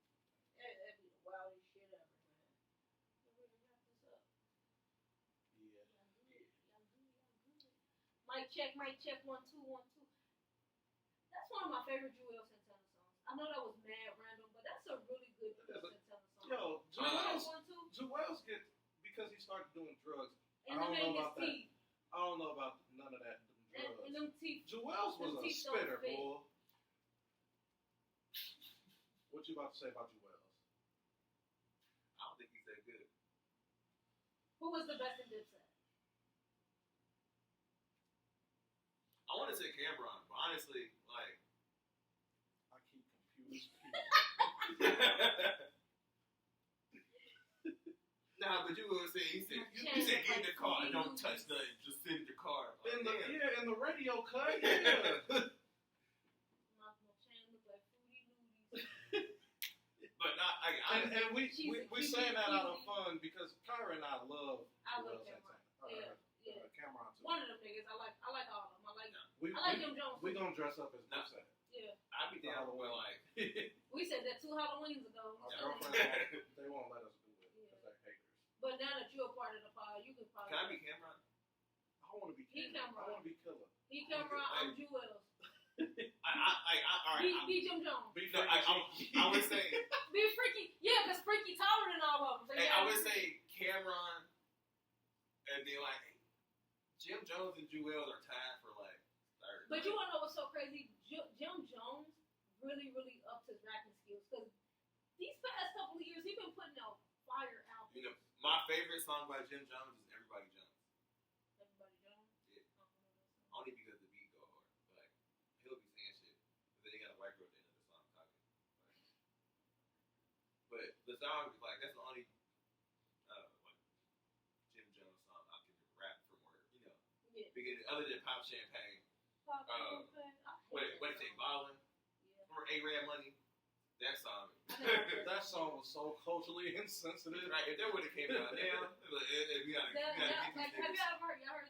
That'd be the wildest shit ever, man. So we're gonna wrap this up.
Yeah.
Y'all good. Mic check, 1 2 1 2. That's one of my favorite Joel Santana songs. I know that was mad random, but that's a really good Joel Santana song.
Yo,
Joel's
Joel's get because he started doing drugs.
and
I don't
them
know
ain't his
about that.
teeth.
I don't know about none of that. Them drugs.
And them teeth.
Joel's was
them
a
teeth don't
spitter,
fit.
boy. What you about to say about Joel's?
I don't think he's that good.
Who was the best in Dipset?
I want to say Cameron, but honestly, like.
I keep confused people.
Nah, but you were saying he said get in the car and don't touch nothing, just sit in the car. Like,
In the radio cut, yeah.
My chain look like Fruity Looties.
But not.
and we
She's a
saying that out of
cutie.
fun because Kyra and I love
I
Joel
love Cameron.
Santana.
Yeah.
Cameron too.
One of them niggas. I like all of them.
We
I like them Jones.
we gonna dress up as
Nah.
Dipset.
Yeah.
I'd be down with like.
We said that 2 Halloweens ago.
Our
So-
girlfriends they won't let us do it because they're haters.
But now that you're a part of the pod, you can probably.
Can I be Cameron?
I want to be
He
Cameron. I
Cameron.
want to be Killer.
He Cameron, I'm Jewels.
All right.
Be Jim Jones.
Be
No, I would say.
Be Freaky. Yeah, because Freaky taller than all of them. So
Hey,
yeah.
I would say Cameron, and then like Jim Jones and Jewels are tied for like third.
But you want to know what's so crazy? Jim Jones really upped his rapping skills
favorite song by Jim Jones is Everybody Jumps.
Everybody Jones.
Yeah.
I don't know that song.
Only because the beat go hard. Like, he'll be saying shit. But then he got a white girl at the end of the song talking. But the song is like, that's the only like Jim Jones song I can rap from word. You know.
Yeah.
Because other than Pop Champagne.
Pop
Uh,
Champagne.
What did it say? Ballin'?
Yeah.
Or A-Rad Money? That song.
That song was so culturally insensitive.
Right, if that would have came out now, we gotta get
Like,
these
have you
niggas.
ever heard? Y'all heard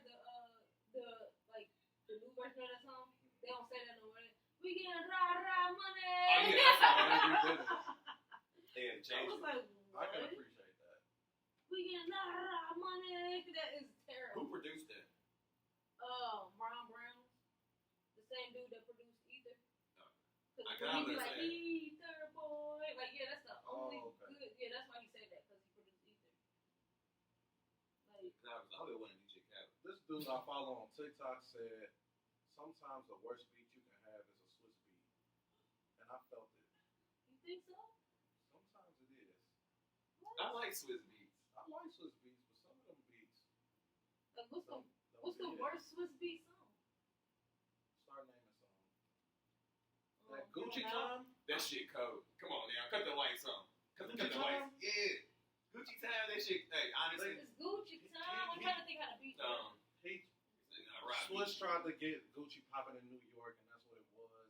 the new version of that song? They don't say that no more. We getting rah money.
Oh, yeah, that's
Yeah,
Yeah,
I
change
was
it.
like,
I can
what?
appreciate that.
We getting rah money. That is terrible.
Who produced that?
Ron Brown, the same dude that produced Ether.
I
Cause
got
he be
what
like,
you're saying.
Ether boy, like yeah, that's the only
Oh, okay.
good. Yeah, that's why he said that because he produced Ether. Like,
No, I really want to DJ Khaled.
This dude I follow on TikTok said, sometimes the worst beat you can have is a Swiss beat. And I felt it.
you think so?
Sometimes it is.
What?
I like Swiss beats.
I like Swiss beats, but some of them beats.
Like, what's
don't
the
hit it.
worst Swiss beat song?
Start naming songs. That Gucci
Time.
Time?
That shit cold. Come on now, cut the lights on. Cut
Gucci
the lights.
Time?
Yeah. Gucci Time, that shit. Hey, honestly,
It's Gucci time. I'm trying to think how to beat that.
He
right.
Swiss tried to get Gucci popping in New York, and that's what it was.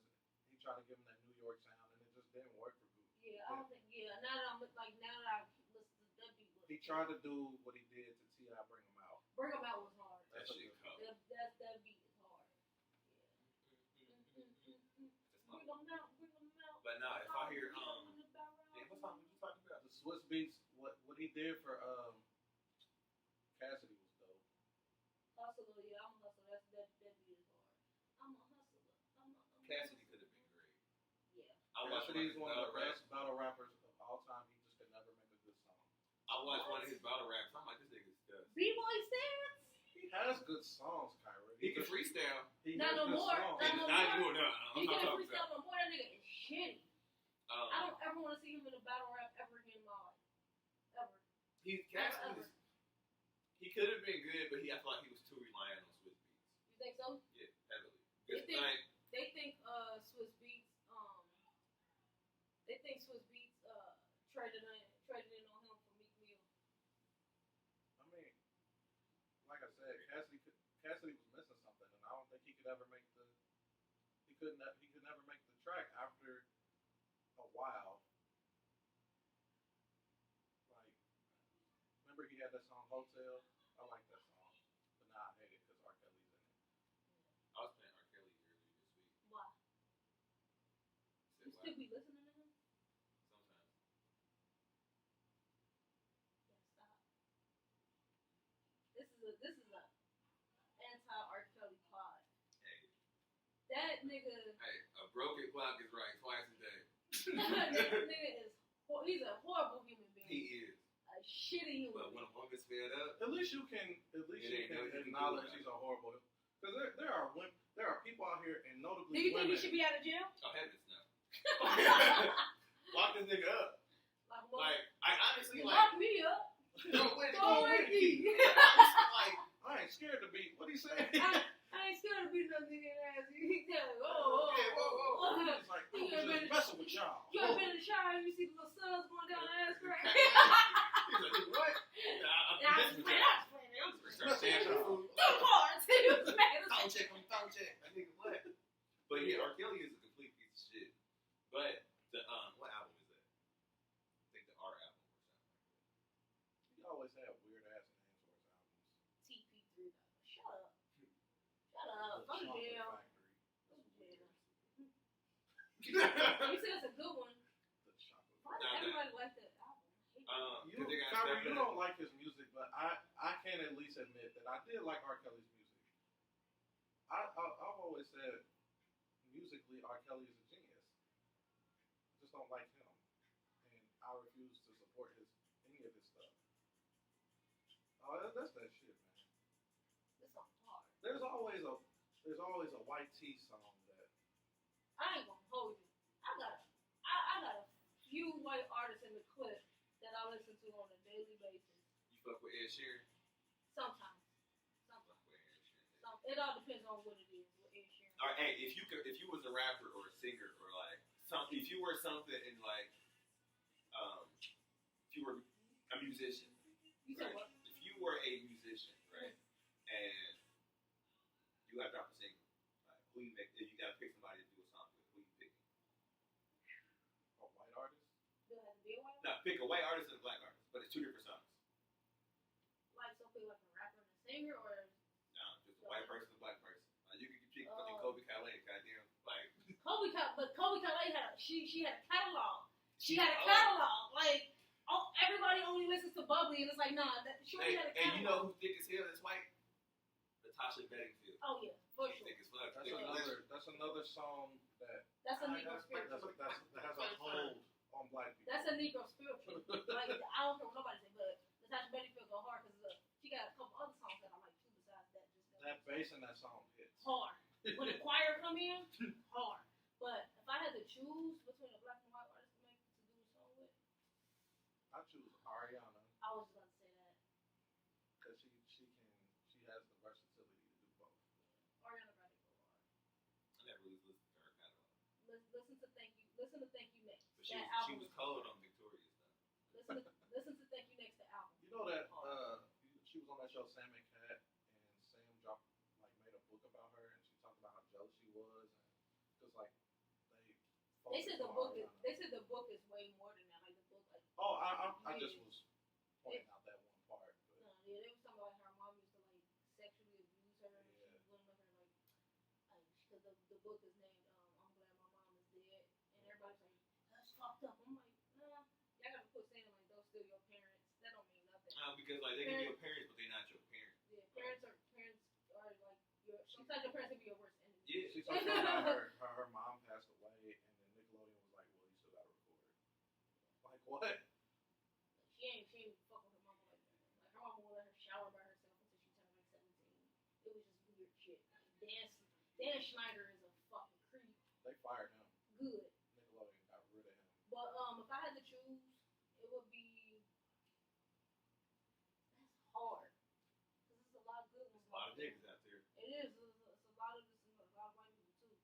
He tried to give him that New York sound, and it just didn't work for Gucci.
Yeah, I don't think. Yeah, now that I'm like now that I listen to that beat.
He tried to do what he did to T.I. Bring Him Out.
Bring 'em out was hard.
That shit cold.
That beat is hard. Yeah. Bring 'em out. Bring 'em out.
But nah, if I hear damn, what song were you talking about?
The Swiss beats, what he did for Cassidy was dope.
Hustler, yeah, I'm a hustler. That beat is hard. I'm a hustler.
Cassidy could have been great.
Yeah.
I watched
Cassidy's
one
one
of
of the
his
best battle rappers of all time. He just could never make a good song.
I watched one of his battle raps. I'm like, this nigga's dust.
B-boy stance.
He has good songs, Kyra.
He can freestyle.
He
Not
has
no
good
more.
songs.
Not no
Not
more.
anymore, no.
He
I'm
can't
talking
freestyle
about.
no more. That nigga is shitty. I don't ever want to see him in a battle rap ever again in my life. Ever.
Cassidy he could have been good, but I feel like he was too reliant on Swiss beats.
You think so?
Yeah, heavily.
They
Because
think-
like,
They think Swiss Beats traded in on him for Meek Mill.
I mean, like I said, Cassidy was missing something, and I don't think he could ever make the. He could never make the track after a while. Like, remember he had that song Hotel? I like that song, but now I hate it because R. Kelly's in it.
I was playing R. Kelly earlier this week.
Why?
Said,
You still be listening to him?
Sometimes.
Yeah, stop. This is a anti-R. Kelly pod.
Hey,
That nigga.
a broken clock is right twice a day.
That nigga is. He's a horrible human being.
He is.
A shitty human
But
being.
when a woman's fed up,
At least you can acknowledge he's a horrible. Because there are people out here, and notably
Do you think
women.
he should be out of jail?
oh heavens no. Lock this nigga up. Like, I honestly
lock
like.
me up.
Don't wait.
Throw away key.
Like,
I ain't scared to be. What he say?
I ain't scared to beat no nigga ass. He tell me, whoa.
He's like,
You
I'm
ain't
just messing with y'all.
You ever been in the shower and you see the little suds going down the ass crack?
he's like, what?
Yeah, I was playing.
Start saying something.
Too hard. He was mad.
Phone check. I think what? But yeah, R. Kelly is a complete piece of shit. But the what album is that? I think the R album or something like that.
He always had weird ass names for his albums.
TP3. Shut up. Go to jail. Go to jail. You said it's a good one.
The Chocolate
Why
Factory.
does everybody like that album?
Kyrie, you don't like his music, but I can at least admit that I did like R. Kelly's music. I've always said musically R. Kelly is a genius. I just don't like him, and I refuse to support any of his stuff. Oh, that's that shit, man.
This song's hard.
There's always a white tee song that
I ain't gonna hold you. I got a few white artists in the clip that I listen to on a daily basis.
You You fuck with Ed Sheeran?
Sometimes.
Fuck with Ed Sheeran.
It all depends on what it is. What Ed Sheeran.
Or hey, if you was a rapper or a singer or like if you were something in like if you were a musician,
You said
right?
what?
If you were a musician, right, and you got to drop a single, like who you make? If you got to pick somebody to do a song with, who you pick?
A white artist?
Do it have to be a white
No, pick a white artist and a black artist, but it's two different songs.
Like something like a rapper and a singer, or
No, just a white person and a black person. You could pick fucking Kobe Calais, goddamn, like.
But Kobe Calais had she had a catalog. She had a catalog. Like everybody only listens to Bubbly, and it's like nah. She only had a catalog.
And you know who thick as hell that's white? Natasha Bedingfield.
Oh yeah, for sure.
Thick as fuck.
That's another song
That's a Negro spiritual.
that has a hold on black people.
That's a Negro spiritual. Like I don't care what nobody say, but Natasha Bedingfield go hard because she got a couple other songs that I like too. Besides that,
that bass in that song hits
hard. When the choir come in, hard. But if I had to choose between a black and white artist to do a song with,
I choose Ariana.
I was gonna say that.
Because she has the versatility to do both.
Ariana Grande go hard.
I never really listened to her catalog.
Listen to Thank You Next.
But she was cold on Victoria's though.
Listen to Thank You Next, the album.
You know that she was on that show Sam and Cat, and Sam made a book about her, and she talked about how jealous she was, and just like
they said the book is way more than that. Like the book, like
I just was pointing out that one part. But.
No, yeah, they was talking about her mom used to like sexually abuse her, and she was with her like because the book is named I'm Glad My Mom Is Dead, and everybody's like that's fucked up. I'm like nah, y'all gotta quit saying like those still your parents. That don't mean nothing.
Because like they can be your parents, but they're not your parents.
Yeah, parents are like your sometimes your parents can be your worst enemy.
Yeah,
she talked about how her mom passed away, and then Nickelodeon was like, well, you still gotta record. Like what?
She ain't fuck with her mama like that. Like her mama would let her shower by herself until she turned like 17. It was just weird shit. Like, Dan Schneider is a fucking creep.
They fired him.
Good.
Nickelodeon got rid of him.
But if I had to choose, it would be that's hard. Cause there's a lot of good ones.
A lot of niggas out there.
It is. It's a lot of this and a lot of white people too.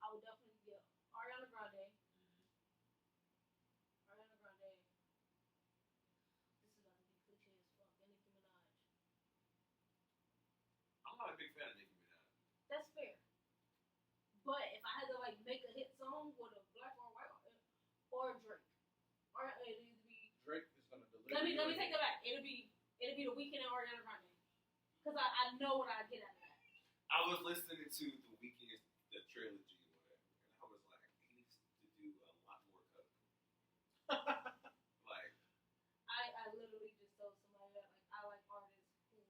I would definitely get Ariana Grande. Ariana Grande. This is about to be cliche as fuck. And Nicki Minaj.
I'm not a big fan of Nicki Minaj.
That's fair. But if I had to like make a hit song with a black or white or Drake, or it'd either be
Drake is gonna deliver.
Let me take that back. It'll be The Weeknd and Ariana Grande. Cause I know what I get out of that.
I was listening to The Weeknd, the trilogy or whatever, and I was like, he needs to do a lot more coke. Like
I literally just told somebody that like I like artists who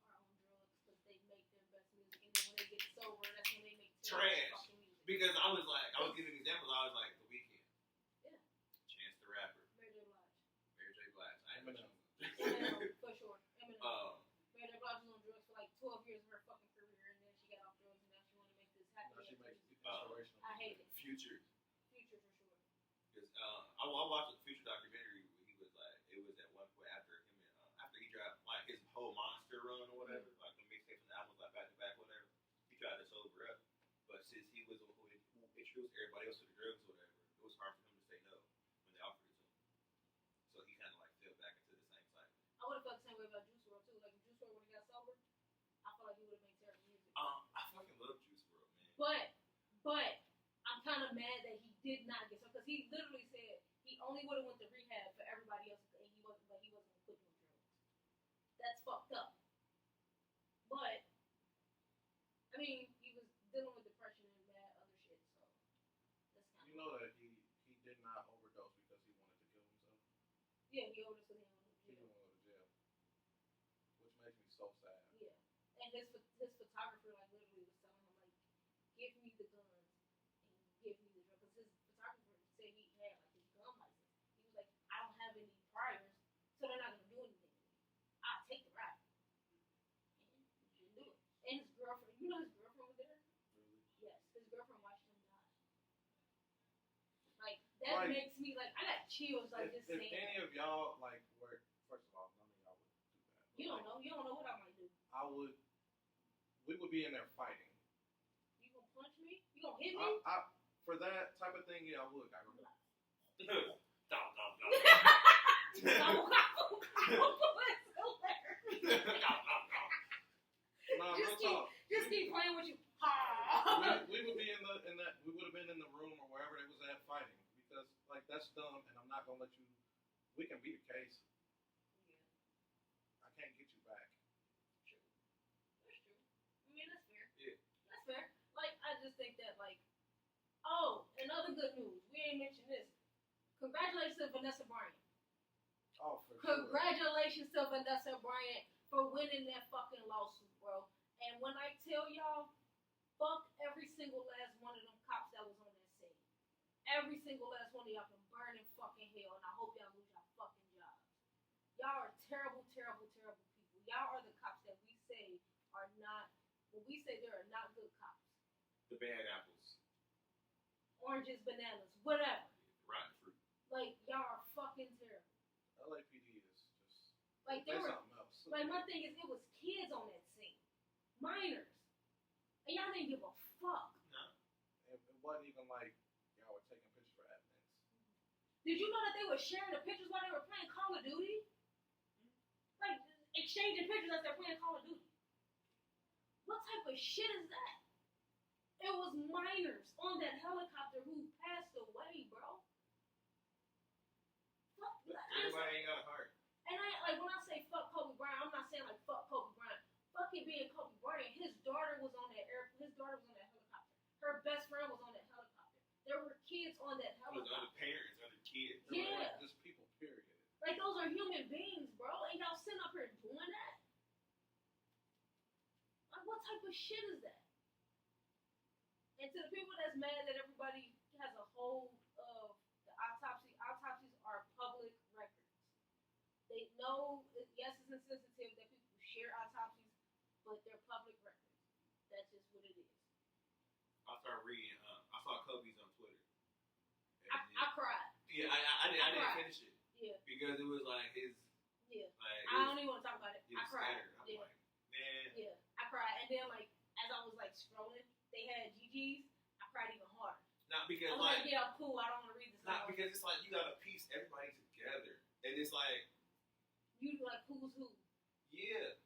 are on drugs because they make their best music, and then when they get sober, that's when they make
trash.
fucking music.
Because I was giving examples. I was like, The Weeknd,
Yeah.
Chance the Rapper,
Mary J. Blige.
Mary J. Blige. I ain't
Eminem.
Eminem, for sure. Eminem. Mary J. Blige was on drugs for like 12 years of her fucking career, and then she got off drugs, and now she want to make this happy.
Now she makes
music.
inspirational.
I hate it.
Future.
Future for sure.
Because I watched the Future documentary where he was like, it was at one point after him and after he dropped like his whole monster run or whatever, like the mixtapes and albums like back to back or whatever. He tried to sober up, but since he was who introduced everybody else to the drugs or whatever, it was hard for him to say no when they offered it to him. So he kind of like fell back into the same cycle.
I would have felt the same way about Juice WRLD too. Like if Juice WRLD would have got sober, I feel like he would have made terrible music.
I fucking love Juice WRLD, man.
But I'm kind of mad that he did not get sober because he literally said he only would have went to rehab for everybody else, and he wasn't gonna put doing drugs. That's fucked up. But I mean, he was dealing with depression and bad other shit, so that's kind of.
You know that he did not overdose because he wanted to kill himself.
Yeah, he overdosed because
He didn't want to go to jail, which makes me so sad.
Yeah, and his photographer like literally was telling him like, give me the guns and give me the drugs, because his photographer said he had like his gun license. He was like, I don't have any priors, so they're not gonna do anything to me. I'll take the rap. And he didn't do it. And his girlfriend, you know his girlfriend was there?
Really?
Yes, his girlfriend watched him die. Like That
Like,
makes me like I got chills like just
if
saying.
any of y'all like were, first of all, none of y'all would do that. But,
You don't
like,
know. You don't know what I might do.
We would be in there fighting.
You gonna punch me? You gonna hit me?
For that type of thing, yeah, I would. I would. No, real talk.
Just keep playing with you.
We would be in that. We would have been in the room or wherever they was at fighting because like that's dumb, and I'm not gonna let you. We can beat a case. I can't get you back.
True. That's true. I mean, that's fair.
Yeah.
That's fair. Like, I just think that, like, oh, and other good news. We ain't mentioned this. Congratulations to Vanessa Bryant.
Oh, for sure.
Congratulations to Vanessa Bryant for winning that fucking lawsuit, bro. And when I tell y'all, fuck every single last one of them cops that was on that scene. Every single last one of y'all can burn in fucking hell, and I hope y'all lose your fucking jobs. Y'all are terrible, terrible, terrible people. Y'all are the cops that we say are not, when we say there are not good cops.
The bad apples.
Oranges, bananas, whatever.
Rotten fruit.
Like, y'all are fucking terrible.
LAPD is just
Like,
they're
there were,
something else.
like, my thing is, it was kids on that scene. Minors. And y'all didn't give a fuck.
No.
It wasn't even like y'all were taking pictures for evidence.
Did you know that they were sharing the pictures while they were playing Call of Duty? Like, exchanging pictures as they're playing Call of Duty. What type of shit is that? It was minors on that helicopter who passed away, bro. Fuck,
Everybody ain't got a heart.
and I like when I say fuck Kobe Bryant, I'm not saying like fuck Kobe Bryant. Fuck it being Kobe Bryant. His daughter was on that airplane. His daughter was on that helicopter. Her best friend was on that helicopter. There were kids on that
It was other
helicopter.
parents, other kids.
Yeah.
Like, just people, period.
Like those are human beings, bro. And y'all sitting up here doing that? Like what type of shit is that? And to the people that's mad that everybody has a hold of the autopsies are public records. They know, yes, it's insensitive that people share autopsies, but they're public records. That's just what it is.
I started reading. I saw Kobe's on Twitter.
I cried.
Yeah, I didn't
cried.
finish it
Yeah.
because it was like his.
Yeah.
Like,
I don't even want to talk about it.
He
I
was
cried.
scattered. I'm
Yeah.
like, man.
Yeah. I cried. And then like as I was like scrolling, they had GG's. I cried even harder.
Not
I
because
was like, yeah, I'm cool. I don't want to read this.
Not
anymore.
because it's like you gotta piece everybody together, and it's like,
You like who's who?
yeah,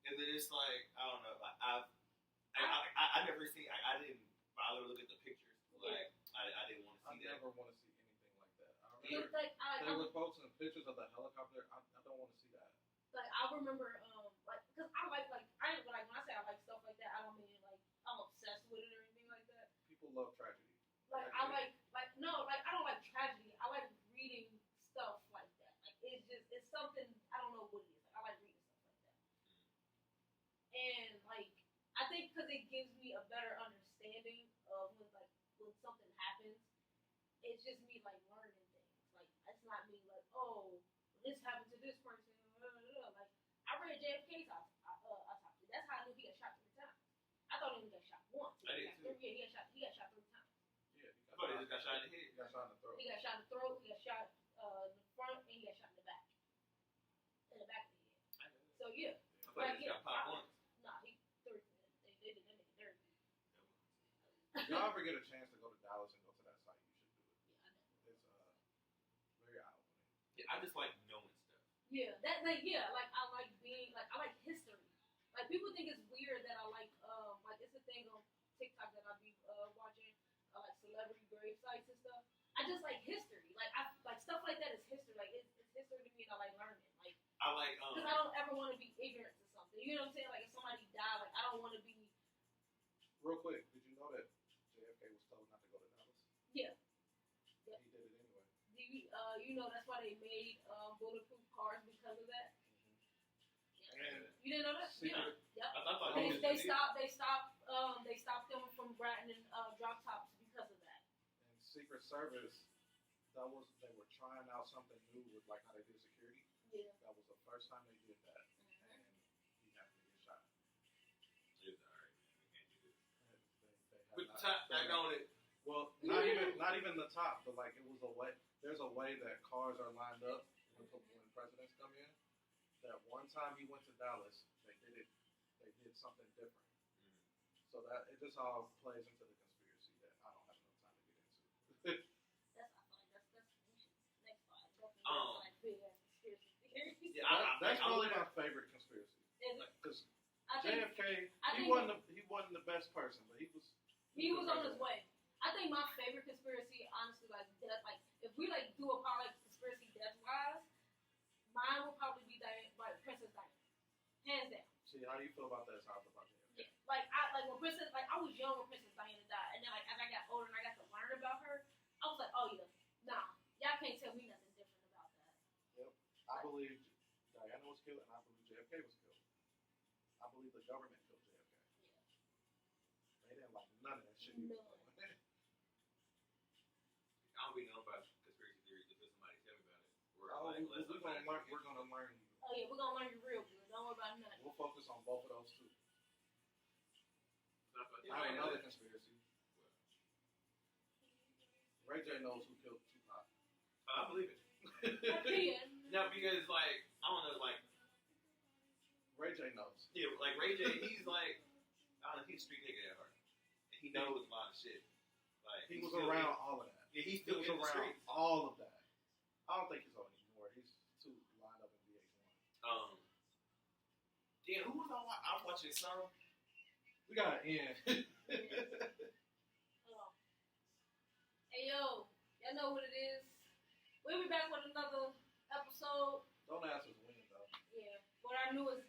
and then it's like I don't know. Like I never seen. I didn't bother to look at the pictures. Like I didn't want to
I
see that.
never want to see anything like that. I
It was
remember
like
they were posting pictures of the helicopter. I don't want to see that.
like I remember like because I like I like when I say I like stuff like that, I don't mean like I'm obsessed with it or anything like that.
People love tragedy.
Like I like no, like I don't like tragedy. I like reading stuff like that. Like it's something I don't know what it is. Like, I like reading stuff like that. And like I think because it gives me a better understanding of when something happens, it's just me like learning things. Like it's not me like oh this happened to this person. Like I read JFK's autopsy. That's how I knew he got shot 3 times. I thought he only got shot once.
I did too.
Yeah, he got shot 3 times.
Yeah,
I thought he just got shot in the head.
He got shot in the throat.
He got shot in the throat. He got shot in the front, and he got shot in the back. In the back of the head. So yeah.
I thought he just got popped once.
Nah, he threw. They did that nigga dirty.
If y'all ever get a chance to go to Dallas and go to that site, you should do it.
Yeah, I know.
It's very eye opening.
Yeah, I just like knowing stuff.
Yeah, like I like being like I like history. Like people think it's weird that I like it's a thing on TikTok that I be watching like celebrity grave sites and stuff. I just like history. Like I like stuff like that is history. Like it's history to me and I like learning. Like
I like
because I don't ever want to be ignorant to something. You know what I'm saying? Like if somebody died, like I don't want to be.
Real quick, did you know that JFK was told not to go to Dallas?
Yeah. Yep.
He did it anyway.
Do you know that's why they made bulletproof cars because of that?
And
You didn't know that?
secret,
Yeah. Yep.
I thought
They stopped them from brightening drop tops because of that.
and Secret Service, they were trying out something new with like how they did security.
Yeah.
That was the first time they did that, and he happened to get shot.
It's alright, man. We can't do this.
They
Put the
have
top back on it.
Well, not not even the top, but like it was a way. There's a way that cars are lined up when presidents come in. That one time he went to Dallas, they did it. They did something different. So that it just all plays into the conspiracy that I don't have enough time to get into.
Next slide. Definitely like big ass conspiracy theories.
Yeah,
That's probably my favorite conspiracy. Because JFK, he wasn't the best person, but he was
on his way. I think my favorite conspiracy, honestly, like death, like if we like do a part like conspiracy death wise, mine will probably be Princess Diana, hands down.
See, how do you feel about that? How I feel about JFK?
Yeah. Like I was young when Princess Diana died, and then like as I got older and I got to learn about her, I was like, oh yeah, nah, y'all can't tell me nothing different about that.
Yep, I believe Diana was killed, and I believe JFK was killed. I believe the government killed JFK.
Yeah.
They didn't like none of that shit. No.
I don't be known about conspiracy theories until somebody tell me about it.
We're gonna learn.
Oh yeah, we're gonna learn you real good. Don't worry about nothing.
We'll focus on both of those too.
I
have another conspiracy. Ray J knows who killed Tupac.
I believe it. No, because like I don't know, like
Ray J knows.
Yeah, like Ray J, he's like I don't know, he's a street nigga at heart, and he knows a lot of shit. Like
he was around all of that.
Yeah, he's still
was
in the
around
streets.
all of that. I don't think he's on anymore. He's too lined up in VH1.
Damn, who was I was watching Sorrow.
We gotta end.
Hey yo, y'all know what it is. We'll be back with another episode.
Don't ask us when though.
Yeah, what I knew is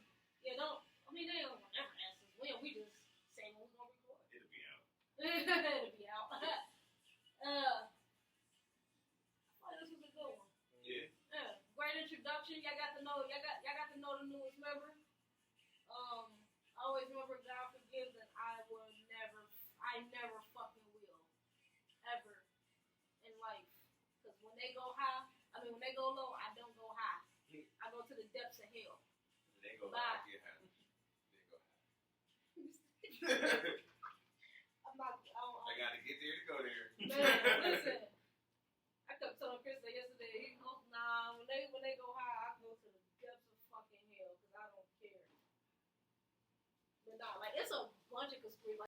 they don't never ask us when. We just say when we're gonna record.
It'll be out.
It'll be out. This was a good one.
Yeah.
Great introduction. Y'all got to know the newest member. Always remember God forgives, and I never fucking will. Ever in life. Because when they go low, I don't go high. I go to the depths of hell.
They go
Bye.
high, get high. They go high. I gotta get there to go there.
Man, listen. I kept telling Chris that yesterday. When they go high, I go to the depths of fucking hell because I don't care. But nah, like it's a bunch of conspiracy.